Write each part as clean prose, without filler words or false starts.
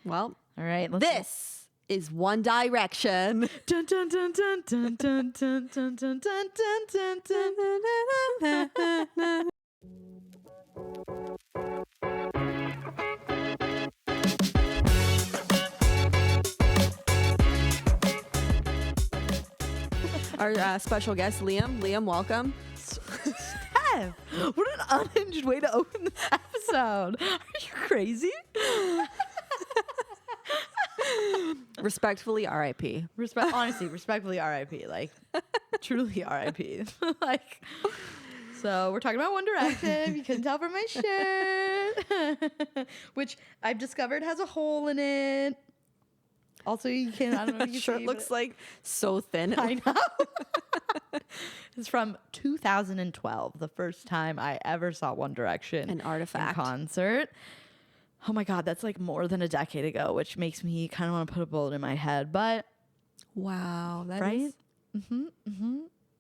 Well, All right. this is One Direction. Dun, dun, dun, dun, dun, dun, dun, dun, dun, dun, dun, dun, dun. Our special guest, Liam. Liam, welcome. Steph, what an unhinged way to open this episode. Are you crazy? Respectfully, R.I.P. Honestly, respectfully, R.I.P. Like, truly R.I.P. Like, so we're talking about One Direction. If you couldn't tell from my shirt, which I've discovered has a hole in it. Also, you can, I don't know if you can Shirt see, looks but like so thin. I know. It's from 2012, the first time I ever saw One Direction An artifact. in concert. Oh my God, that's like more than a decade ago, which makes me kind of want to put a bullet in my head. But Wow, that right? is-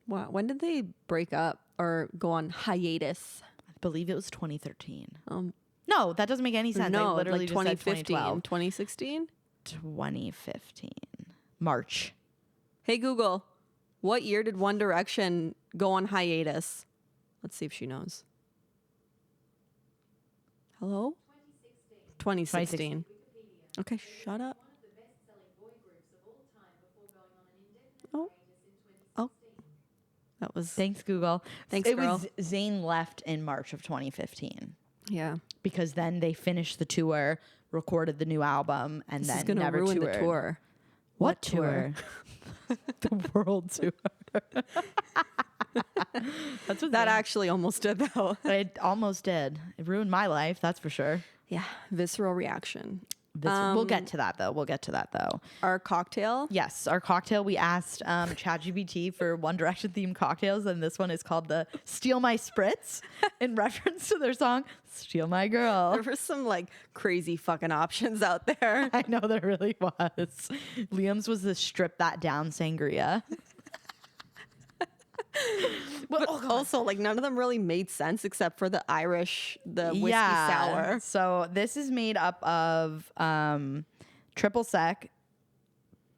Wow. When did they break up or go on hiatus? I believe it was 2013. Um, No, that doesn't make any sense. no, I literally like just said 2015, 2012. 2016. 2015. March. Hey Google, what year did One Direction go on hiatus? Let's see if she knows. Hello? 2016. Okay, shut up. Oh. Oh. That was Thanks, Google. Thanks, it girl. was Zayn left in March of 2015 yeah. because then they finished the tour, recorded the new album, and This then is gonna never ruin toured. the tour. What tour? The world tour. That's what That actually almost did though. it almost did. It ruined my life, that's for sure. Yeah, visceral reaction. We'll get to that though. Our cocktail. Yes, our cocktail. We asked ChatGPT for One Direction themed cocktails, and this one is called the Steal My Spritz in reference to their song "Steal My Girl." There were some like crazy fucking options out there. I know there really was. Liam's was the Strip That Down sangria. But also, like none of them really made sense except for the Irish, the whiskey sour. So this is made up of triple sec,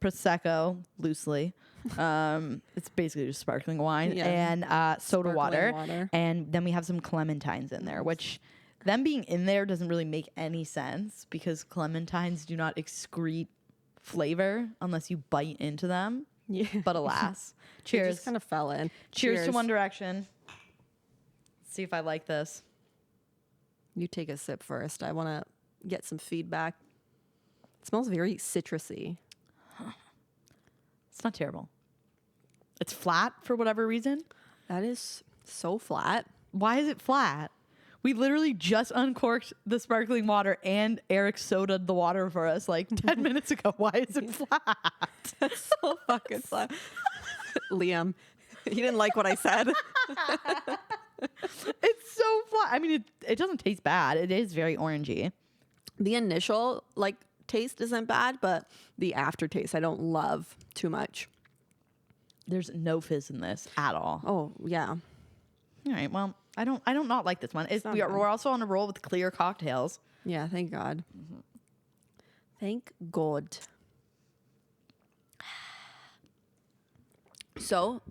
prosecco loosely. It's basically just sparkling wine Yeah. and soda Sparkling water, water. and then we have some clementines in there, which them being in there doesn't really make any sense because clementines do not excrete flavor unless you bite into them. Yeah. But alas, It cheers. just kind of fell in. Cheers to One Direction. Let's see if I like this. You take a sip first. I want to get some feedback. It smells very citrusy. It's not terrible. It's flat for whatever reason. That is so flat. Why is it flat? We literally just uncorked the sparkling water and Eric sodaed the water for us like 10 minutes ago. Why is it flat? That's so fucking flat. Liam, he didn't like what I said. It's so flat. I mean, it doesn't taste bad. It is very orangey. The initial like taste isn't bad, but the aftertaste I don't love too much. There's no fizz in this at all. Oh yeah. All right. Well, I don't not like this one. not We're bad. also on a roll with clear cocktails. Yeah, thank God. Thank God. So,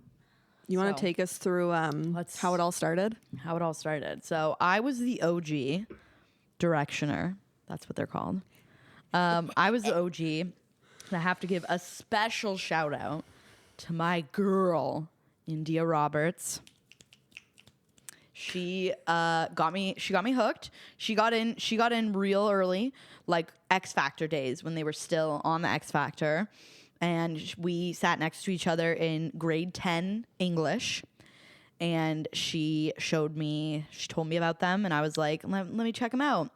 you want So, to take us through how it all started? How it all started. So I was the OG directioner. That's what they're called. I was the OG. And I have to give a special shout out to my girl, India Roberts. She got me hooked. She got in real early, like X Factor days when they were still on the X Factor. And we sat next to each other in grade 10 English. And she told me about them. And I was like, let me check them out.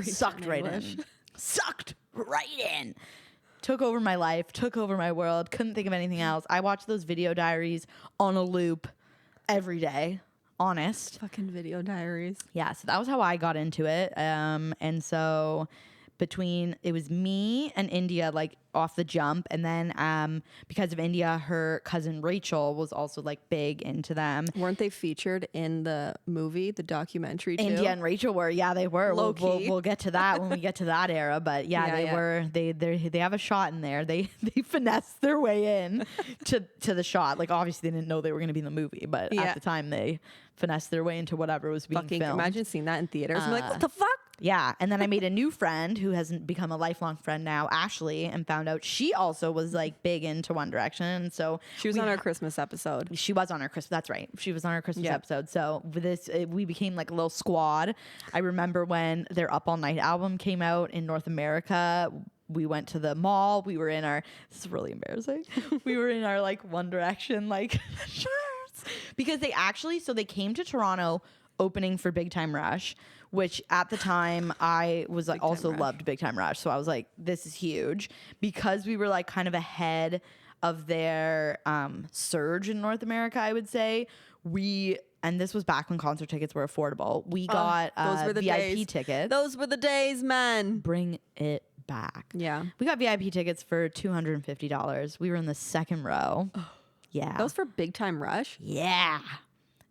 Sucked 10 right English. in. Sucked right in. Took over my life, took over my world. Couldn't think of anything else. I watched those video diaries on a loop every day. Honest. Fucking video diaries. Yeah, so that was how I got into it. And so between it was me and India like off the jump, and then because of India, her cousin Rachel was also like big into them. Weren't they featured in the movie, the documentary too? India and Rachel were, yeah, they were. Low We'll, key. we'll get to that when we get to that era, but yeah, Yeah, they yeah. were. They have a shot in there. They finessed their way in to the shot. Like obviously they didn't know they were going to be in the movie, but Yeah. at the time they finessed their way into whatever was being Fucking filmed. imagine seeing that in theaters. I'm like, what the fuck? Yeah, and then I made a new friend who has become a lifelong friend now, Ashley, and found out she also was like big into One Direction. And so She was on our Christmas episode. she was on our Christmas. That's right. She was on our Christmas Yep. episode. So with this, we became like a little squad. I remember when their Up All Night album came out in North America. We went to the mall. We were in our. This is really embarrassing. We were in our like One Direction like shirts because they came to Toronto opening for Big Time Rush, which at the time I was like also Rush. loved Big Time Rush. So I was like, this is huge because we were like kind of ahead of their surge in North America, I would say. And this was back when concert tickets were affordable. We got those were the VIP days. tickets. Those were the days, man. Bring it back. Yeah. We got VIP tickets for $250. We were in the second row. Yeah. That was for Big Time Rush. Yeah.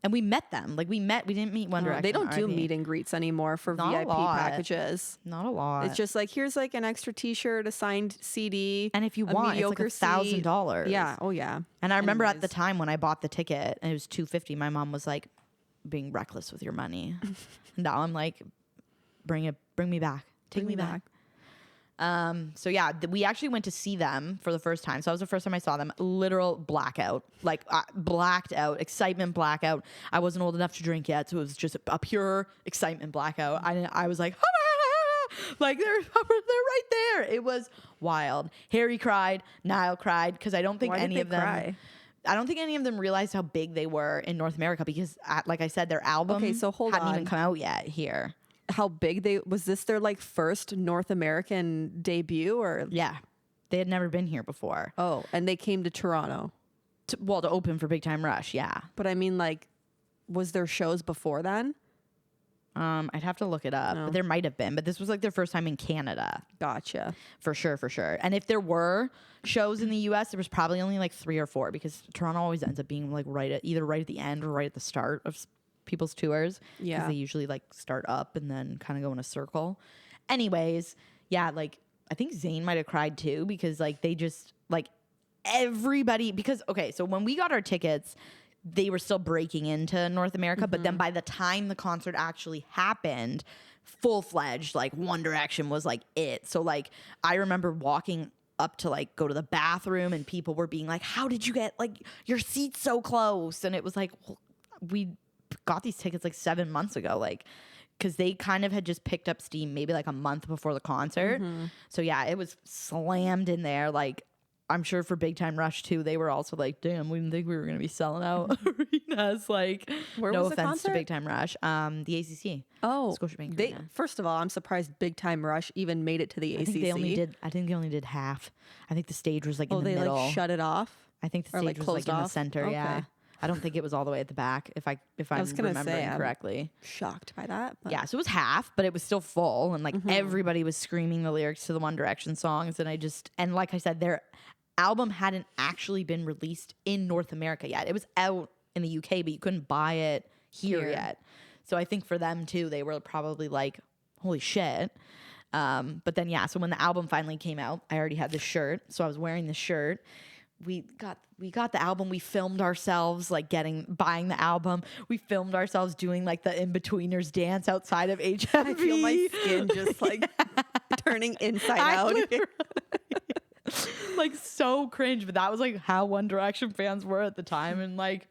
And we met them. Like we didn't meet One Direction. They don't do RV. meet and greets anymore for Not a VIP lot. packages. Not a lot. It's just like, here's like an extra t-shirt, a signed CD. and if you a want, it's like mediocre seat. $1,000. Yeah. Oh yeah. And I remember at the Anyways. time when I bought the ticket and it was $250, my mom was like being reckless with your money. Now I'm like, bring me back. Take me back. So yeah, we actually went to see them for the first time. So that was the first time I saw them. Literal blackout, like blacked out, excitement blackout. I wasn't old enough to drink yet, so it was just a pure excitement blackout. I was like, like they're right there. It was wild. Harry cried, Niall cried because I don't think Why did any they of them. cry? I don't think any of them realized how big they were in North America because, like I said, their album Okay, so hold hadn't even on. come out yet here. How big was this their like first North American debut or? Yeah, they had never been here before. Oh, and they came to Toronto. To open for Big Time Rush, yeah. But I mean, like, was there shows before then? I'd have to look it up, but there might have been. But this was like their first time in Canada, Gotcha. for sure. And if there were shows in the U.S., there was probably only like 3 or 4 because Toronto always ends up being like either right at the end or right at the start of people's tours. Yeah. because they usually like start up and then kind of go in a circle. Anyways, yeah, like I think Zayn might have cried too because like they just like everybody because okay, so when we got our tickets, they were still breaking into North America, but then by the time the concert actually happened, full-fledged, like One Direction was like it. So like I remember walking up to like go to the bathroom and people were being like, how did you get like your seat's so close? And it was like, well, we got these tickets like 7 months ago, like because they kind of had just picked up steam maybe like a month before the concert. So yeah, it was slammed in there. Like I'm sure for Big Time Rush too, they were also like, damn, we didn't think we were going to be selling out arenas. Like, Where no was the offense to concert? Big Time Rush. The ACC. Oh, Scotiabank they Arena. first of all, I'm surprised Big Time Rush even made it to the I ACC. think they only did half. I think the stage was like Oh, in the they middle. like shut it off. I think the or, stage like, was closed like in the off? center. Yeah. Okay. I don't think it was all the way at the back. If I'm was gonna remembering say, I'm- correctly. Shocked by that. But Yeah, so it was half, but it was still full, and like everybody was screaming the lyrics to the One Direction songs, and like I said, their album hadn't actually been released in North America yet. It was out in the UK, but you couldn't buy it here yet. So I think for them too, they were probably like, "Holy shit!" But then yeah, so when the album finally came out, I already had this shirt, so I was wearing the shirt. We got the album. We filmed ourselves like buying the album. We filmed ourselves doing like the in-betweeners dance outside of HMV. I feel my skin just like turning inside out. Like so cringe, but that was like how One Direction fans were at the time, and like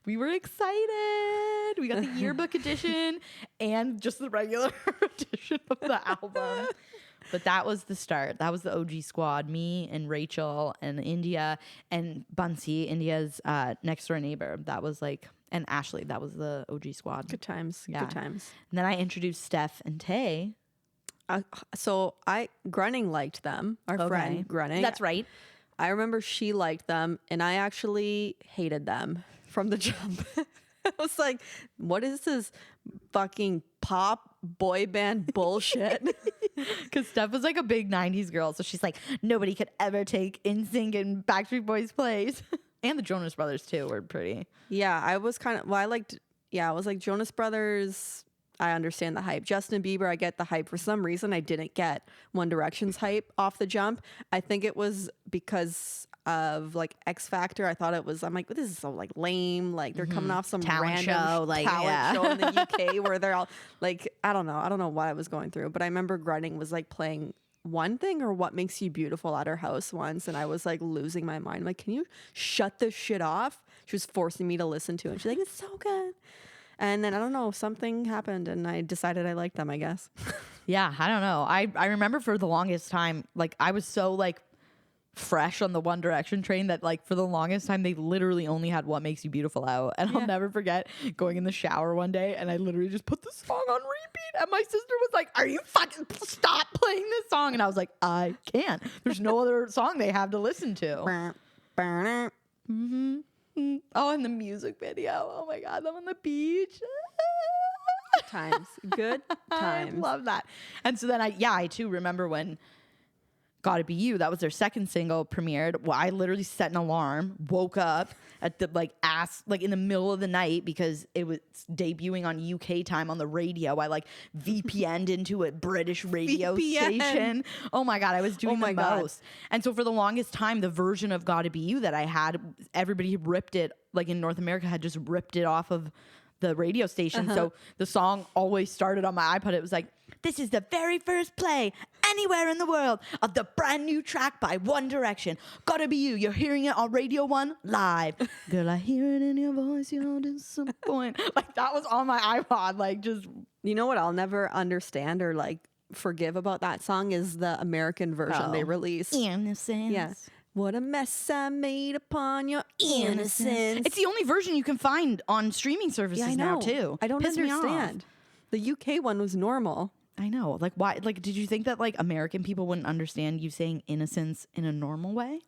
we were excited. We got the yearbook edition and just the regular edition of the album. But that was the start. That was the OG squad. Me and Rachel and India and Bunsey, India's next door neighbor. That was like, and Ashley. That was the OG squad. Good times. Yeah. Good times. And then I introduced Steph and Tay. So Grunning liked them. Our friend Grunning. That's right. I remember she liked them, and I actually hated them from the jump. I was like, "What is this fucking pop boy band bullshit?" Because Steph was like a big 90s girl. So she's like, nobody could ever take NSYNC and Backstreet Boys' place. And the Jonas Brothers, too, were pretty. Yeah, I was kind of, well, I liked, yeah, I was like Jonas Brothers. I understand the hype. Justin Bieber, I get the hype. For some reason, I didn't get One Direction's hype off the jump. I think it was because of like X Factor. I thought it was, I'm like, this is so like lame. Like they're coming off some Talent random show, like, talent yeah. show in the UK where they're all like, I don't know what I was going through. But I remember Grunning was like playing One Thing or What Makes You Beautiful at her house once. And I was like losing my mind. I'm like, can you shut this shit off? She was forcing me to listen to it. And she's like, it's so good. And then I don't know, something happened and I decided I liked them, I guess. Yeah, I don't know. I remember for the longest time, like I was so like fresh on the One Direction train that like for the longest time they literally only had What Makes You Beautiful out. And I'll never forget going in the shower one day and I literally just put the song on repeat and my sister was like, are you fucking stop playing this song? And I was like, I can't. There's no other song they have to listen to. Oh, and the music video. Oh my God, them on the beach. Times. Good times. I love that. And so then I too remember when Gotta Be You, that was their second single premiered. Well, I literally set an alarm, woke up at the in the middle of the night because it was debuting on UK time on the radio. I like VPN'd into a British radio station. Oh my God, I was doing the most. And so for the longest time, the version of Gotta Be You that I had, everybody ripped it, like in North America had just ripped it off of the radio station. So the song always started on my iPod. It was like, this is the very first play anywhere in the world of the brand new track by One Direction. Gotta Be You. You're hearing it on Radio 1 live. Girl, I hear it in your voice. You're disappointed. Like that was on my iPod. Like just. You know what I'll never understand or like forgive about that song is the American version they released. Innocence. Yeah. What a mess I made upon your innocence. It's the only version you can find on streaming services now too. I don't Pissed me off. understand. The UK one was normal. I know. Like, why? Like, did you think that like American people wouldn't understand you saying innocence in a normal way?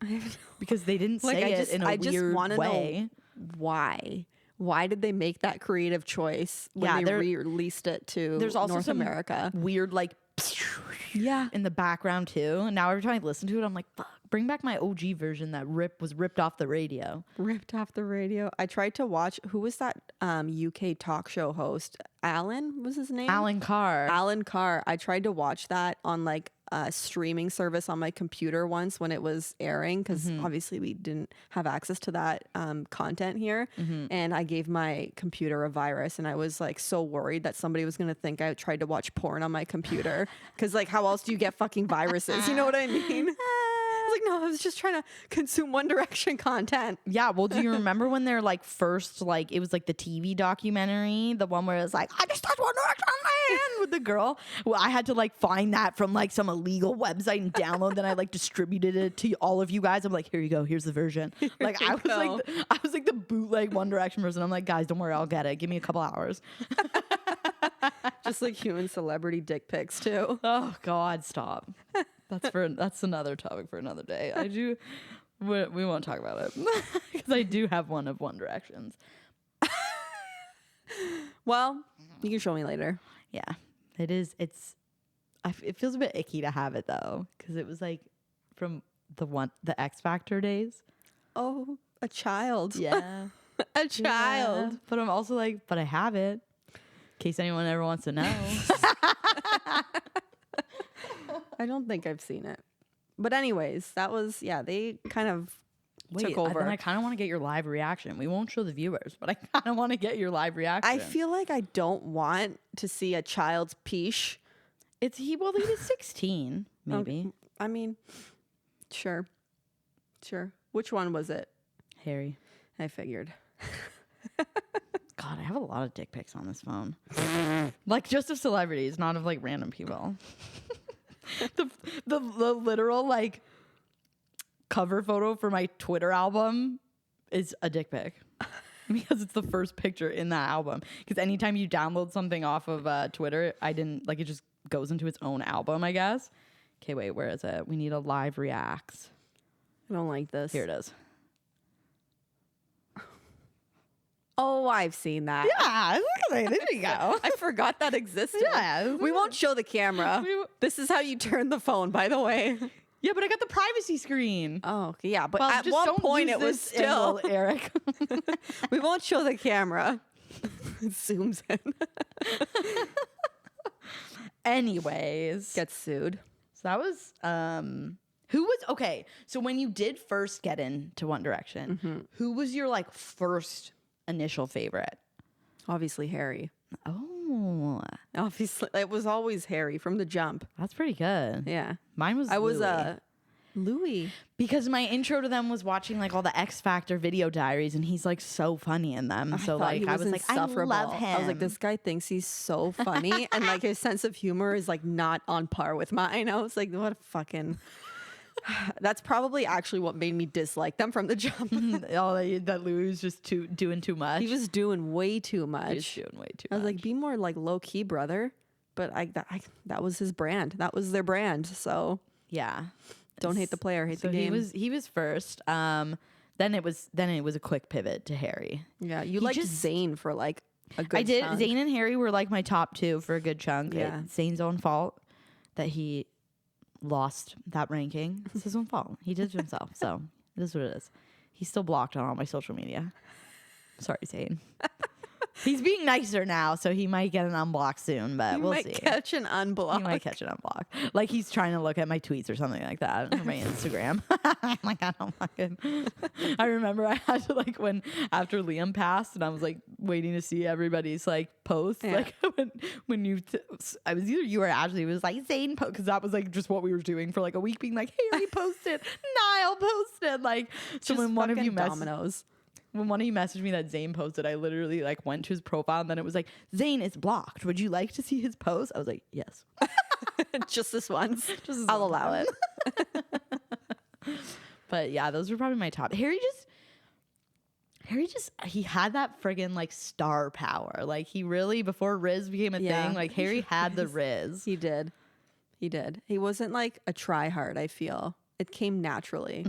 Because they didn't say it in a weird way. Know why? Why did they make that creative choice when they re-released it to there's also North some America? Weird like in the background too. And now every time I listen to it, I'm like, fuck, bring back my OG version that was ripped off the radio. Ripped off the radio. I tried to watch, who was that UK talk show host? Alan was his name? Alan Carr. Alan Carr. I tried to watch that on like a streaming service on my computer once when it was airing because obviously we didn't have access to that content here. And I gave my computer a virus and I was like so worried that somebody was going to think I tried to watch porn on my computer because like how else do you get fucking viruses? You know what I mean? I was like, no, I was just trying to consume One Direction content. Yeah, well, do you remember when they're like first, like it was like the TV documentary, the one where it's like, I just touched One Direction man with the girl? Well, I had to like find that from like some illegal website and download. Then I like distributed it to all of you guys. I'm like, here you go, here's the version. Like I was like the bootleg One Direction person. I'm like, guys, don't worry, I'll get it. Give me a couple hours. Just like human celebrity dick pics too. Oh God, stop. That's another topic for another day. We won't talk about it because I do have one of One Direction's. Well, you can show me later. Yeah, it is. It feels a bit icky to have it though because it was like from the X Factor days. Oh, a child. Yeah, a child. Yeah. But I'm also like, but I have it in case anyone ever wants to know. I don't think I've seen it. But anyways, that was, they kind of took over. And I kind of want to get your live reaction. We won't show the viewers, but I kind of want to get your live reaction. I feel like I don't want to see a child's peesh. He was 16, maybe. Okay. I mean, sure. Which one was it? Harry. I figured. God, I have a lot of dick pics on this phone. Like just of celebrities, not of like random people. the literal like cover photo for my Twitter album is a dick pic because it's the first picture in that album. Because anytime you download something off of Twitter, it just goes into its own album, I guess. Okay, wait, where is it? We need a live reacts. I don't like this. Here it is. Oh, I've seen that. Yeah, there you go. I forgot that existed. Yeah. We won't show the camera. This is how you turn the phone, by the way. Yeah, but I got the privacy screen. Oh, okay, yeah. But Well, at just one don't point, use it was this still. angle, Eric. We won't show the camera. It zooms in. Anyways, Gets sued. so that was who was okay. So when you did first get into One Direction, who was your like first initial favorite? Obviously, Harry. Oh, Obviously, it was always Harry from the jump. that's pretty good. Yeah. Mine was I was Louis. Louis. Because my intro to them was watching like all the X Factor video diaries, and he's like so funny in them. So thought like he I was like, I insufferable. love him. I was like, this guy thinks he's so funny, and like his sense of humor is like not on par with mine. I was like, what a fucking. That's probably actually what made me dislike them from the jump. that Louis was just doing too much. He was doing way too much. He was doing way too I much. was like, be more like low key, brother. But that was his brand. That was their brand. So yeah. don't hate the player, hate So the game. he was first. Then it was a quick pivot to Harry. Yeah, you liked just- Zayn for like a good I did. chunk. Zayn and Harry were like my top two for a good chunk. Yeah. It's Zayn's own fault that he lost that ranking. It's his own fault. He did it to himself. So it is what it is. He's still blocked on all my social media. Sorry, Zayn. He's being nicer now, so he might get an unblock soon, but You we'll might see. catch an unblock. He might catch an unblock. Like he's trying to look at my tweets or something like that, or my Instagram. I'm like, I don't fucking. I remember I had to like when after Liam passed, and I was like waiting to see everybody's like posts. Yeah. Like when you, I was either you or Ashley was like Zayn post because that was like just what we were doing for like a week, being like Harry posted, Niall posted, like so Just when one of you fucking dominoes. when one of you messaged me that Zayn posted, I literally like went to his profile and then it was like, Zayn is blocked. Would you like to see his post? I was like, yes. Just this once. Just this I'll one allow time. it. But yeah, those were probably my top. Harry just he had that friggin' like star power. Like he really before Riz became a Yeah. thing, like Harry had the Riz. He did. He did. He wasn't like a try hard, I feel. It came naturally.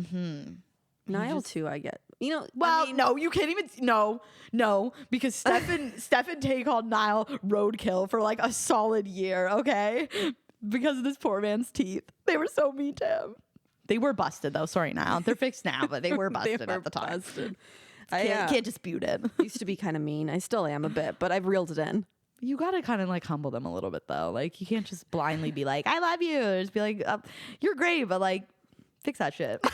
Niall too, I get. You know, Well, I mean, no, you can't even no, because Stefan Tay called Niall roadkill for like a solid year, okay? Because of this poor man's teeth. They were so mean to him. They were busted though. Sorry, Niall. They're fixed now, but they were busted at the time. busted. Can't dispute it. Used to be kind of mean. I still am a bit, but I've reeled it in. You gotta kind of like humble them a little bit though. Like you can't just blindly be like, I love you. Just be like, you're great, but like fix that shit.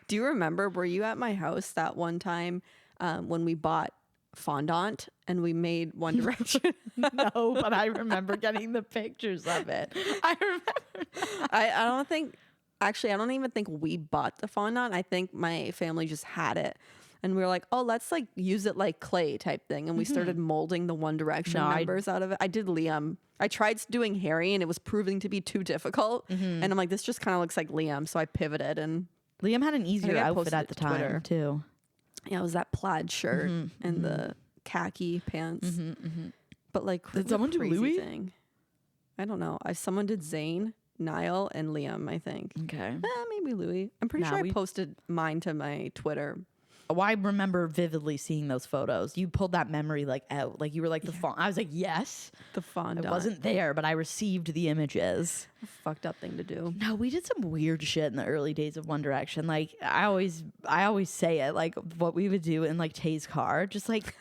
Do you remember, were you at my house that one time when we bought fondant and we made One Direction? No, but I remember getting the pictures of it. I remember. I don't think, actually, I don't even think we bought the fondant. I think my family just had it. And we were like, oh, let's like use it like clay type thing. And we started molding the One Direction No, members out of it. I did Liam. I tried doing Harry and it was proving to be too difficult. And I'm like, this just kind of looks like Liam. So I pivoted and Liam had an easier I outfit posted at it the to time Twitter. too. yeah, it was that plaid shirt and the khaki pants. But like, Did what someone do crazy Louis? thing. I don't know. Someone did Zayn, Niall, and Liam, I think. Okay. Maybe Louis. I'm pretty Nah, sure we- I posted mine to my Twitter. Well, I remember vividly seeing those photos. You pulled that memory like out. Like you were like the font. I was like, yes. The fondant. I wasn't there, but I received the images. Fucked up thing to do. No, we did some weird shit in the early days of One Direction. Like I always say it, like what we would do in like Tay's car, just like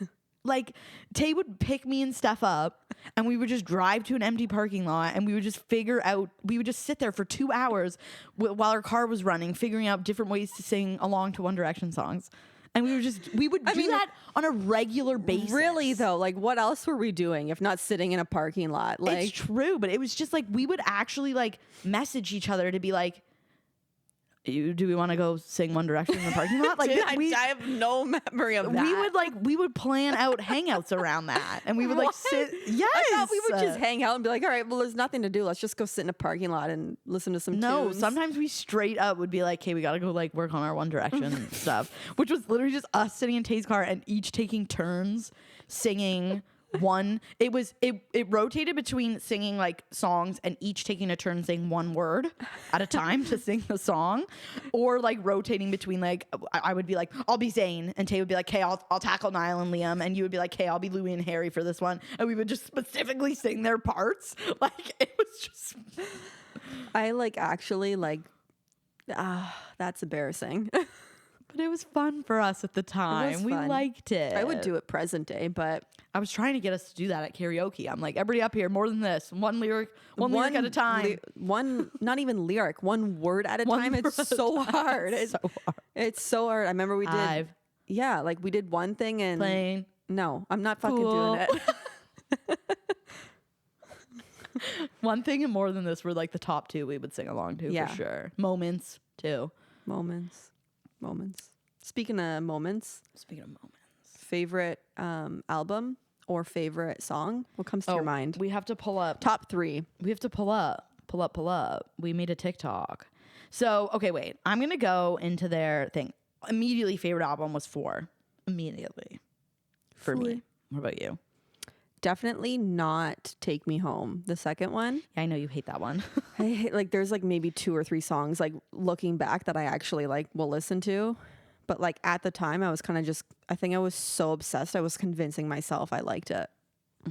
like Tay would pick me and stuff up and we would just drive to an empty parking lot and we would just we would just sit there for 2 hours while our car was running, figuring out different ways to sing along to One Direction songs. And we would do that on a regular basis. Really though, like what else were we doing if not sitting in a parking lot? Like It's true, but it was just like we would actually like message each other to be like, do we want to go sing One Direction in the parking lot? Like Dude, I I have no memory of that. we would plan out hangouts around that, and we would like What? sit. Yes, I thought we would just hang out and be like, all right, well, there's nothing to do. Let's just go sit in a parking lot and listen to some No, tunes. sometimes we straight up would be like, "Hey, we gotta go like work on our One Direction stuff," which was literally just us sitting in Tay's car and each taking turns singing it rotated between singing like songs and each taking a turn saying one word at a time to sing the song, or like rotating between like I would be like, I'll be Zayn, and Tay would be like, hey, I'll tackle Niall and Liam, and you would be like, hey, I'll be Louis and Harry for this one, and we would just specifically sing their parts. Like it was just I like actually like that's embarrassing. but it was fun for us at the time. We fun. liked it. I would do it present day, but I was trying to get us to do that at karaoke. I'm like, everybody up here, more than this. One lyric at a time. One, not even lyric, one word at a time. It's so hard. It's so hard. It's so hard. I remember we did. Yeah, like we did one thing and Plain. No, I'm not fucking Cool. doing it. One thing and more than this were like the top two we would sing along to Yeah. for sure. Moments too. Moments. Speaking of moments, Speaking of moments. favorite album or favorite song? What comes to your mind? We have to pull up. Top 3. We have to pull up. We made a TikTok. So, okay, wait. I'm going to go into their thing. Immediately favorite album was 4. Immediately. For me. What about you? Definitely not Take Me Home. The second one. Yeah, I know you hate that one. I hate, like there's like maybe 2 or 3 songs like looking back that I actually like will listen to. But like at the time I was kind of just I think I was so obsessed. I was convincing myself I liked it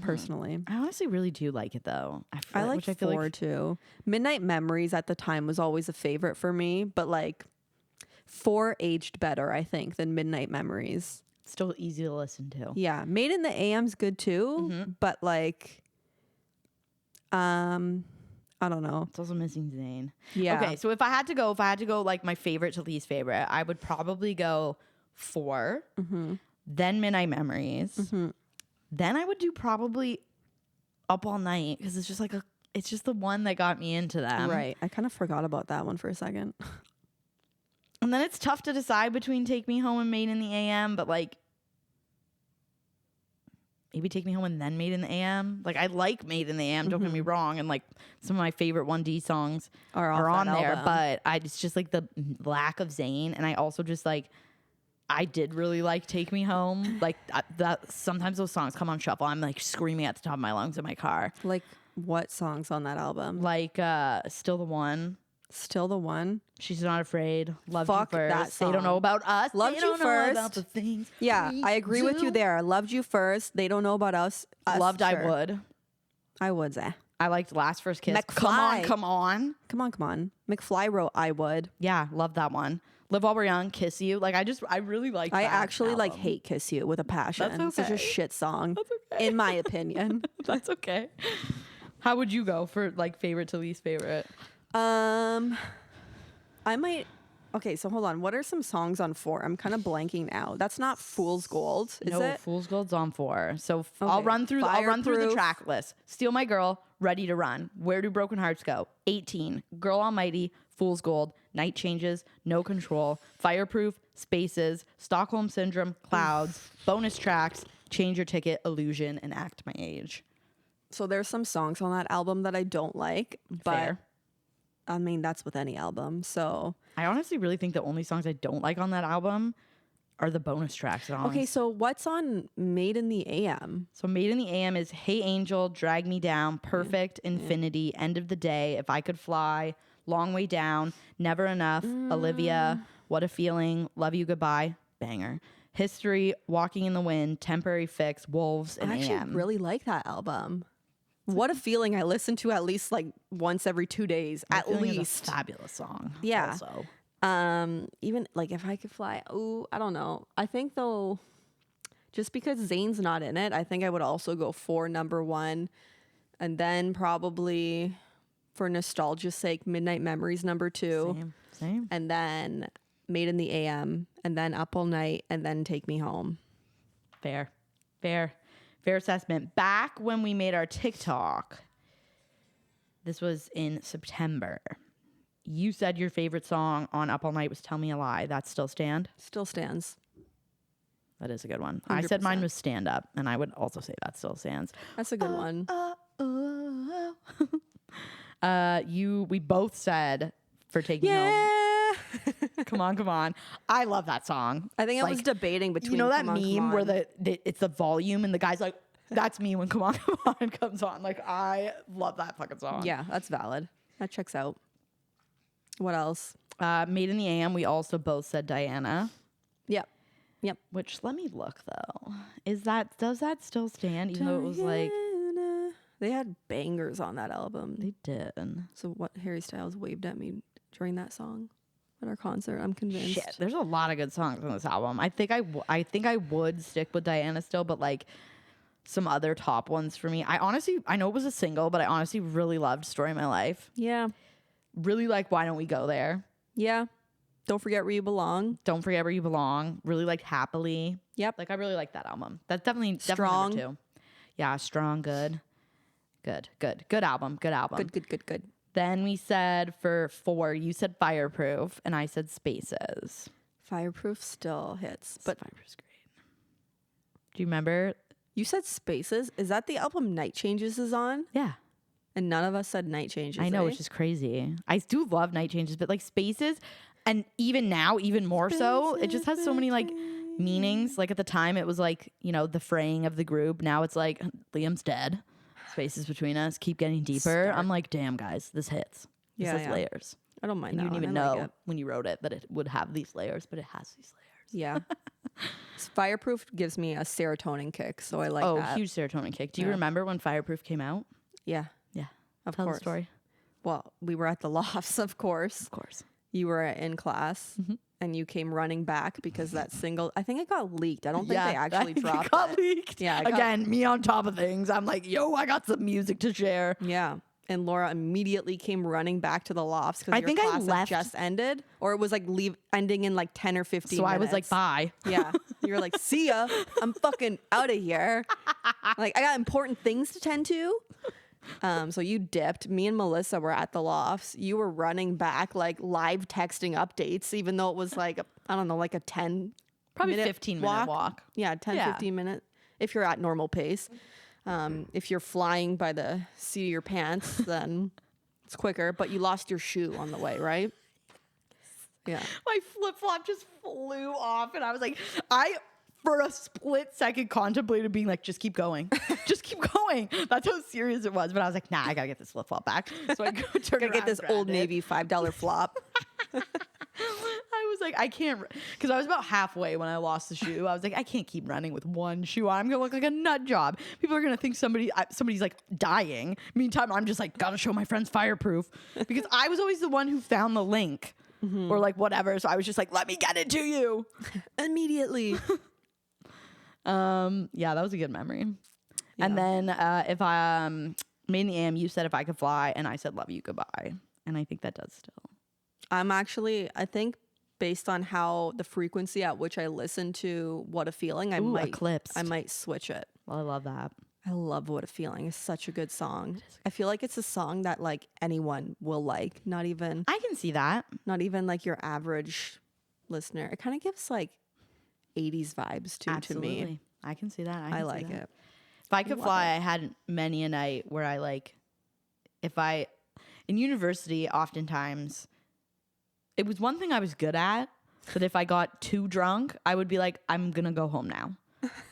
personally. I honestly really do like it though. I like 4 too. Midnight Memories at the time was always a favorite for me, but like 4 aged better I think than Midnight Memories. Still easy to listen to. Yeah, Made in the AM's good too, but like I don't know. It's also missing Zayn. Yeah. Okay, so if I had to go like my favorite to least favorite, I would probably go 4, then Midnight Memories, then I would do probably Up All Night because it's just like it's just the one that got me into them. Right. I kind of forgot about that one for a second. And then it's tough to decide between Take Me Home and Made in the AM, but like maybe Take Me Home and then Made in the AM. Like I like Made in the AM, don't get me wrong, and like some of my favorite 1D songs Are off on that there, album. but it's just like the lack of Zayn, and I also just like I did really like Take Me Home. Like that sometimes those songs come on shuffle. I'm like screaming at the top of my lungs in my car. Like what songs on that album? Like Still the One. Still the One. She's Not Afraid. Loved Fuck You First. that They don't song. know about us. Loved They You don't know First. about the things Yeah, we I agree with you do. there. Loved You First. They don't know about us. Loved sure. I Would. I would say. I liked Last First Kiss. McFly. Come on. Come on. McFly wrote I Would. Yeah, love that one. Live While We're Young, Kiss You. Like I really like I that actually like album. Hate Kiss You with a passion. That's It's such a okay. shit song. That's okay. In my opinion. That's okay. How would you go for like favorite to least favorite? I might. Okay, so hold on. What are some songs on 4? I'm kind of blanking out. That's not Fool's Gold, is No, it? Fool's Gold's on 4. So I'll Okay. run through the Fireproof. track list. Steal My Girl, Ready to Run, Where Do Broken Hearts Go, 18, Girl Almighty, Fool's Gold, Night Changes, No Control, Fireproof, Spaces, Stockholm Syndrome, Clouds, bonus tracks, Change Your Ticket, Illusion, and Act My Age. So there's some songs on that album that I don't like, but Fair. I mean that's with any album. So I honestly really think the only songs I don't like on that album are the bonus track songs. okay, so what's on Made in the AM? So Made in the AM is Hey Angel, Drag Me Down, Perfect, Infinity, End of the Day, If I Could Fly, Long Way Down, Never Enough, Olivia, What a Feeling, Love You Goodbye, banger. History, Walking in the Wind, Temporary Fix, Wolves, and I actually AM. really like that album. What a Feeling I listen to at least like once every 2 days at Feeling is a least. fabulous song. Yeah. Also. Even like If I Could Fly. Ooh, I don't know. I think though, just because Zayn's not in it, I think I would also go for number 1, and then probably for nostalgia's sake, Midnight Memories number 2, Same. and then Made in the AM, and then Up All Night, and then Take Me Home. Fair assessment. Back when we made our TikTok, this was in September. You said your favorite song on Up All Night was Tell Me a Lie. That still stand? Still stands. That is a good one. I said mine 100%. was Stand Up, and I would also say that still stands. That's a good one. We both said For Take Me Home. Yeah. Come on. I love that song. I think I was Like, debating between you know that Come On, Come meme where On. it's the volume and the guy's like, That's me when Come On, Come On comes on. Like, I love that fucking song. Yeah, that's valid. That checks out. What else? Made in the AM, we also both said Diana. Yep. Yep. Which, let me look though. Does that still stand? Even though it was like, Diana. They had bangers on that album. they did. So what Harry Styles waved at me during that song at our concert. I'm convinced. Shit, there's a lot of good songs on this album. I think I would stick with Diana still, but like some other top ones for me. I know it was a single, but I honestly really loved Story of My Life. Yeah. Really like Why Don't We Go There? Yeah. Don't forget where you belong. Don't Forget Where You Belong. Really liked Happily. Yep. Like I really like that album. That's definitely Strong. number 2. Yeah, Strong, good album. Good. Then we said for 4, you said Fireproof, and I said Spaces. Fireproof still hits, but Fireproof's great. Do you remember? you said Spaces. Is that the album Night Changes is on? Yeah. And none of us said Night Changes. I know, eh? which is crazy. I do love Night Changes, but like Spaces, and even now, even more so, it just has so many like meanings. Like at the time, it was like, you know, the fraying of the group. Now it's like Liam's dead. Spaces between us keep getting deeper. Stark. I'm like, damn, guys, this hits. This Yeah, has yeah. layers. I don't mind And that you didn't one. even I like know it. when you wrote it that it would have these layers, but it has these layers. Yeah. Fireproof gives me a serotonin kick, so I like that. Huge serotonin kick. Do you Yeah. remember when Fireproof came out? Yeah, Yeah. of Tell course. the story. Well, we were at the lofts, of course. Of course. You were in class, Mm-hmm. and you came running back because that single, I think it got leaked. I don't think they actually it dropped got it. leaked. Yeah, it got- Again, me on top of things. I'm like, yo, I got some music to share. Yeah. And Laura immediately came running back to the lofts because I your think I class had left- just ended, or it was like ending in like 10 or 15 So minutes. I was like, bye. Yeah. You were like, see ya. I'm fucking out of here. Like, I got important things to tend to. So you dipped. Me and Melissa were at the lofts. You were running back, like live texting updates, even though it was like, I don't know, like a 10 Probably minute 15-minute walk. Yeah, 10, Yeah. 15 minutes if you're at normal pace. If you're flying by the seat of your pants, then it's quicker, but you lost your shoe on the way, right? Yeah. My flip flop just flew off, and I was like, for a split second contemplated being like, just keep going. Just keep going. That's how serious it was. But I was like, nah, I gotta get this flip flop back. So I turned Gotta around get this and Old grabbed it. Navy $5 flop. I was like, I can't, because I was about halfway when I lost the shoe. I was like, I can't keep running with one shoe on. I'm gonna look like a nut job. People are gonna think somebody's like dying. Meantime, I'm just like, gotta show my friends Fireproof, because I was always the one who found the link or like whatever. So I was just like, let me get it to you Immediately. Yeah, that was a good memory. And then if I Made in the AM, you said If I Could Fly, and I said Love You Goodbye, and I think that does still. I think based on how the frequency at which I listen to What a Feeling, I might switch it. Well, I love that. I love What a Feeling. It's such a good song. I feel like it's a song that like anyone will like, not even I can see that. like your average listener. It kind of gives like 80s vibes to me. I can see that. I like it. If I Could love Fly, I had many a night where I like, in university, oftentimes, it was one thing I was good at, that if I got too drunk, I would be like, I'm gonna go home now.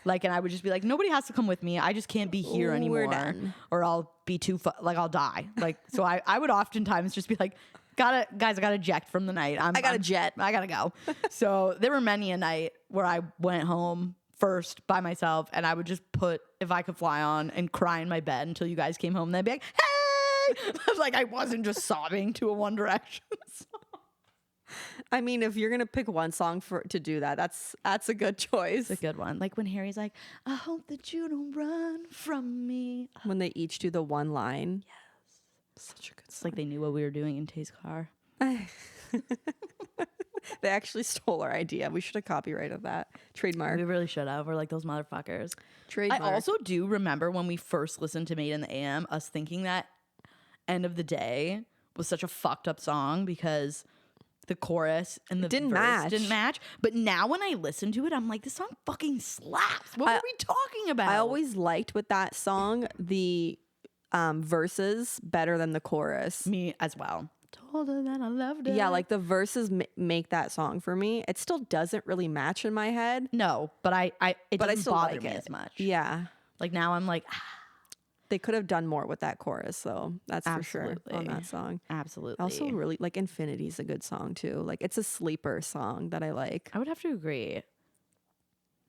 Like, and I would just be like, nobody has to come with me. I just can't be here We're anymore, done. or I'll be I'll die. Like, so I would oftentimes just be like, guys, I gotta eject from the night. I gotta jet. I gotta go. So there were many a night where I went home first by myself, and I would just put If I Could Fly on and cry in my bed until you guys came home. And they'd be like, hey! Like, I wasn't just sobbing to a One Direction song. I mean, if you're gonna pick one song to do that, that's a good choice. It's a good one. Like when Harry's like, I hope that you don't run from me. When they each do the one line. Yes. Such a good It's song. like they knew what we were doing in Tay's car. They actually stole our idea. We should have copyrighted that. Trademark. We really should have. We're like those motherfuckers. Trademark. I also do remember when we first listened to Made in the AM, us thinking that End of the Day was such a fucked up song because the chorus and the didn't verse match. didn't match. But now when I listen to it, I'm like, this song fucking slaps. What were we talking about? I always liked with that song the verses better than the chorus. Me as well. Told her that I loved her. Yeah, like the verses make that song for me. It still doesn't really match in my head, No, but it but I doesn't still bother like me it as much. Yeah, Like now I'm like, They could have done more with that chorus, though. That's for sure on Absolutely. that song. absolutely. I also really like Infinity's a good song too. Like it's a sleeper song that I like. I would have to agree.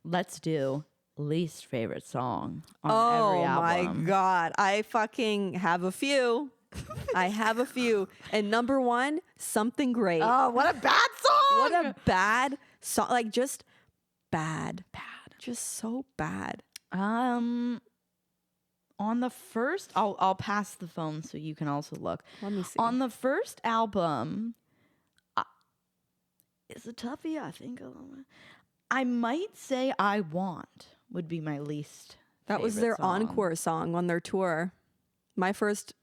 Let's do least favorite song on every Oh my album. god. I fucking have a few. I have a few. And number 1, Something Great. Oh, what a bad song! What a bad song. Like just bad. Just so bad. On the first, I'll pass the phone so you can also look. Let me see. On the first album, it's a toughie. I think I might say "I Want" would be my least. That was favorite their song. encore song on their tour. My first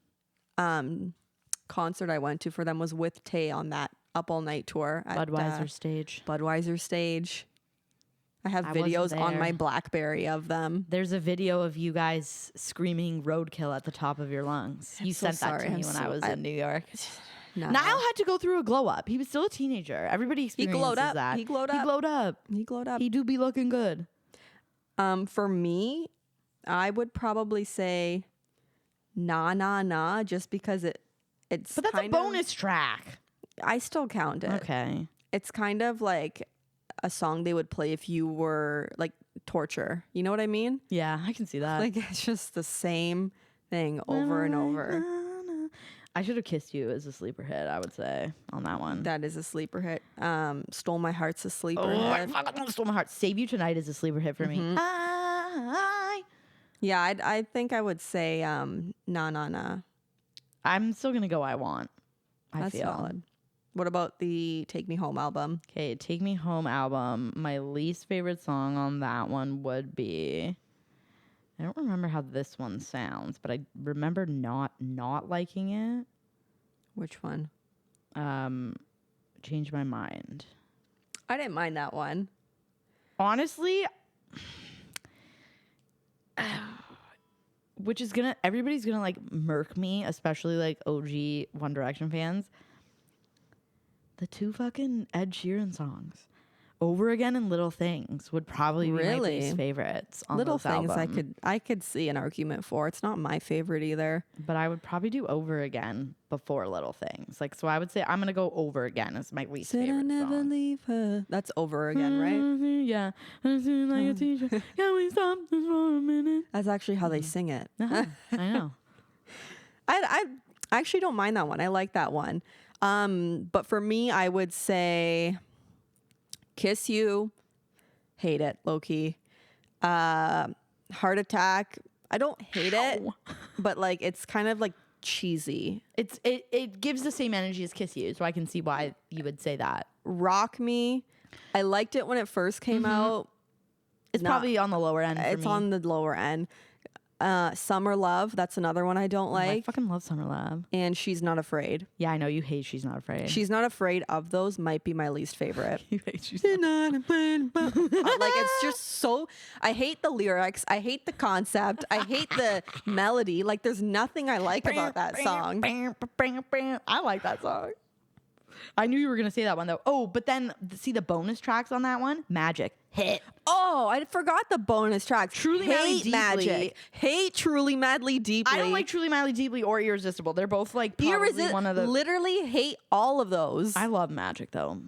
concert I went to for them was with Tay on that Up All Night tour at Budweiser stage. Budweiser stage. I have I wasn't videos on my there. BlackBerry of them. There's a video of you guys screaming "Roadkill" at the top of your lungs. You so sent that sorry. to me I'm when so- I was in New York. No. Niall had to go through a glow up. He was still a teenager. Everybody experiences glowed up. that. He glowed He up. glowed up. He glowed up. He do be looking good. For me, I would probably say "Nah Nah Nah" just because it's But that's a kind of- bonus track. I still count it. Okay. It's kind of like a song they would play if you were like torture. You know what I mean? Yeah, I can see that. Like it's just the same thing over and over. I should have kissed you as a sleeper hit, I would say, on that one. That is a sleeper hit. Stole My Heart's a sleeper Oh, I hit. fucking stole my heart. Save You Tonight is a sleeper hit for me. Yeah, I think I would say Nah Nah Nah. I'm still gonna go I Want. I That's feel. solid. What about the Take Me Home album? Okay, Take Me Home album. My least favorite song on that one would be. I don't remember how this one sounds, but I remember not liking it. Which one? Change My Mind. I didn't mind that one. Honestly, everybody's gonna like murk me, especially like OG One Direction fans. The 2 fucking Ed Sheeran songs, Over Again and Little Things, would probably be my Really? least favorites on Little this Things album. I could see an argument for. It's not my favorite either. But I would probably do Over Again before Little Things. Like, so I would say I'm gonna go Over Again as my least Said I favorite never song. leave her. That's Over Again, right? Yeah. Like a teacher. Can we stop this for a minute? That's actually how they sing it. I know. I actually don't mind that one. I like that one. But for me, I would say Kiss You, hate it, low key. Heart Attack, I don't hate it, but like it's kind of like cheesy. It gives the same energy as Kiss You, so I can see why you would say that. Rock Me, I liked it when it first came out. It's Not- probably on the lower end for It's me. on the lower end. Summer Love, that's another one I don't I like. fucking love Summer Love. And She's Not Afraid. Yeah, I know you hate She's Not Afraid. She's Not Afraid of those might be my least favorite. You hate She's Like it's just so I hate the lyrics, I hate the concept, I hate the melody. Like there's nothing I like about that song. I like that song. I knew you were gonna say that one though. Oh, but then see the bonus tracks on that one? Magic. Hit. Oh, I forgot the bonus tracks. Truly Madly hate Deeply. Magic. Hate Truly Madly Deeply. I don't like Truly Madly Deeply or Irresistible. They're both like probably one of the. Literally hate all of those. I love Magic though.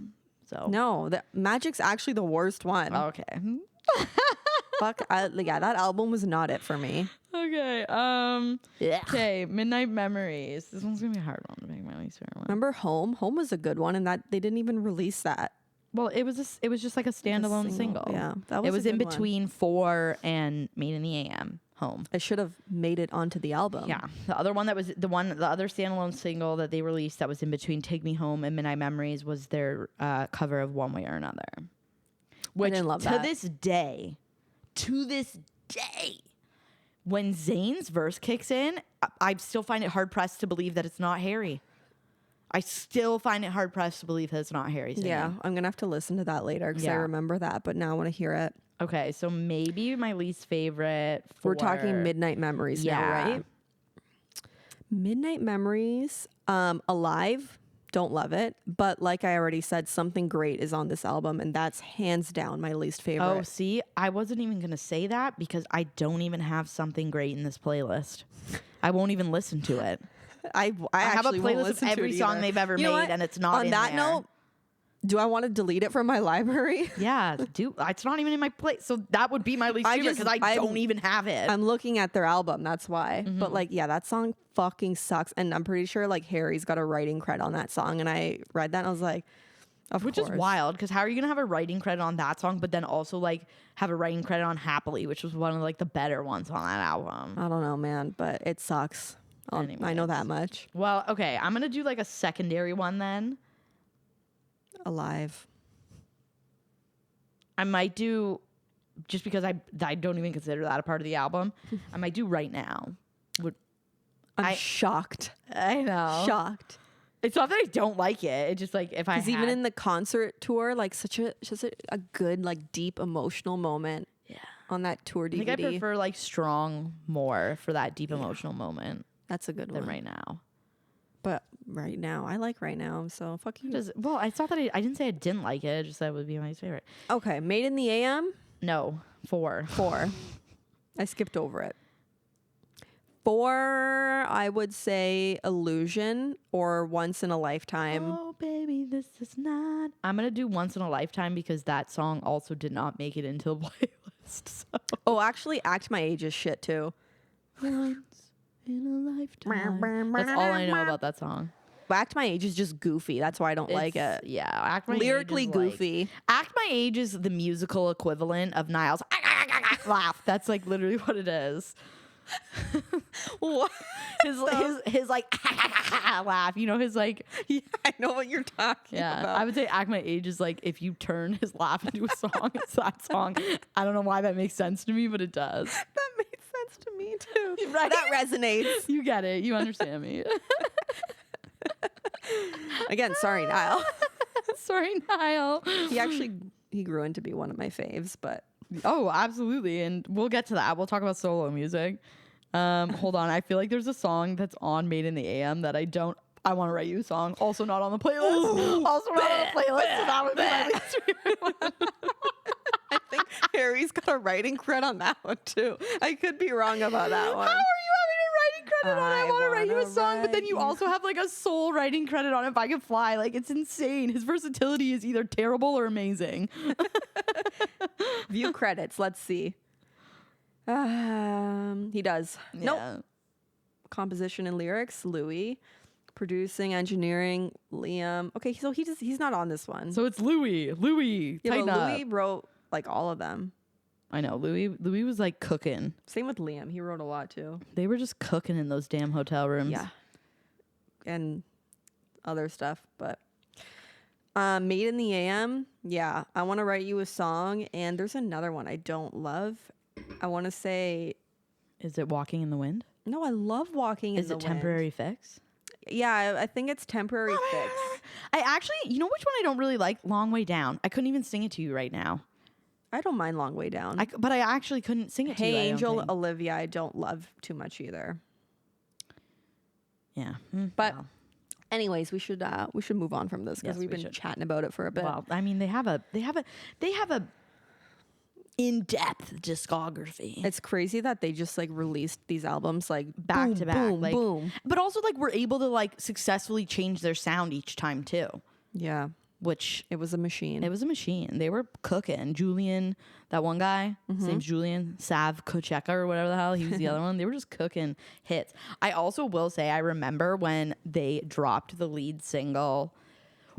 So No, the Magic's actually the worst one. okay. Fuck, yeah, that album was not it for me. Okay. Yeah. Okay. Midnight Memories. This one's gonna be a hard one to make my least favorite one. Remember Home? Home was a good one, and that they didn't even release that. Well, it was just like a standalone single. Yeah, that was It was a in good one. between 4 and Made in the AM. Home. I should have made it onto the album. Yeah. The other one that was the other standalone single that they released that was in between Take Me Home and Midnight Memories was their cover of One Way or Another. Which didn't love to that. this day, when Zayn's verse kicks in, I still find it hard pressed to believe that it's not Harry. I still find it hard pressed to believe that it's not Harry singing. Yeah, I'm gonna have to listen to that later because I Yeah. remember that, but now I want to hear it. Okay, so maybe my least favorite. We're talking for- Midnight Memories now, Yeah. right? Midnight Memories, Alive. Don't love it. But like I already said, Something Great is on this album, and that's hands down my least favorite. Oh, see, I wasn't even going to say that because I don't even have Something Great in this playlist. I won't even listen to it. I have a actually won't playlist of listen to every it song either. they've ever You know made, what? and it's not on in that there. note, do I want to delete it from my library? Yeah, dude, it's not even in my place. So that would be my least favorite because I don't even have it. I'm looking at their album, that's why. But like, yeah, that song fucking sucks. And I'm pretty sure like Harry's got a writing credit on that song. And I read that and I was like, of Which course. is wild because how are you gonna have a writing credit on that song, but then also like have a writing credit on Happily, which was one of like the better ones on that album. I don't know, man, but it sucks. I know Anyways. that much. Well, okay, I'm gonna do like a secondary one then. Alive. I might do just because I don't even consider that a part of the album. I might do Right Now. I'm shocked. I know. Shocked. It's not that I don't like it. It's just like if I Because even in the concert tour, like just a good, like deep emotional moment. Yeah. On that tour DVD. I think I prefer like Strong more for that deep emotional moment That's a good than one. Right Now. But Right Now, I like Right Now, so fuck you. Well, it's not that I didn't say I didn't like it. I just said it would be my favorite. Okay, Made in the AM. No, 4. 4. I skipped over it. 4, I would say Illusion or Once in a Lifetime. Oh, baby, this is not. I'm going to do Once in a Lifetime because that song also did not make it into the playlist. So. Oh, actually, Act My Age is shit too. Once in a lifetime. That's all I know about that song. Act My Age is just goofy. That's why I don't like it. Yeah, Act My Lyrically Age is like- goofy. Act My Age is the musical equivalent of Niall's laugh. That's like literally what it is. What? His like laugh, you know, his like Yeah, I know what you're talking yeah. about. I would say Act My Age is like if you turn his laugh into a song, it's that song. I don't know why that makes sense to me, but it does. That made sense to me too. Right? That resonates. You get it. You understand me. Again, sorry, Niall. Sorry, Niall. He grew into be one of my faves, but Oh, absolutely. And we'll get to that. We'll talk about solo music. Hold on. I feel like there's a song that's on Made in the AM that I want to write you a song. Also not on the playlist. Also not on the playlist. So that would be my least favorite one. I think Harry's got a writing credit on that one too. I could be wrong about that one. How are you having a writing credit on it? I want to write you a wanna song, but then write you you- also have like a sole writing credit on If I Could Fly. Like it's insane. His versatility is either terrible or amazing. View credits. Let's see. He does. Nope. Yeah. Composition and lyrics, Louis. Producing, engineering, Liam. Okay, so he's not on this one. So it's Louis. Louis. yeah, Tighten but up. Louis wrote like all of them. I know. Louis was like cooking. Same with Liam. He wrote a lot too. They were just cooking in those damn hotel rooms. Yeah. And other stuff, but Made in the AM. Yeah, I want to write you a song, and there's another one I don't love. I want to say Is it Walking in the Wind? no. I love Walking in Is the it Wind. Temporary Fix? Yeah, I think it's Temporary Fix. I actually, you know which one I don't really like? Long Way Down. I couldn't even sing it to you right now. I don't mind Long Way Down. But I actually couldn't sing it to Hey you. I don't Angel, think. Olivia, I don't love too much either. Yeah. But Wow. anyways, we should move on from this because Yes, we've we been should. chatting about it for a bit. Well, I mean, they have a in-depth discography. It's crazy that they just like released these albums like Back boom, to back, boom, like, boom. But also, like, we're able to like successfully change their sound each time too, Yeah, which it was a machine. it was a machine. They were cooking. Julian, that one guy, his name's Julian Sav Kocheka or whatever the hell. He was the other one. They were just cooking hits. I also will say, I remember when they dropped the lead single,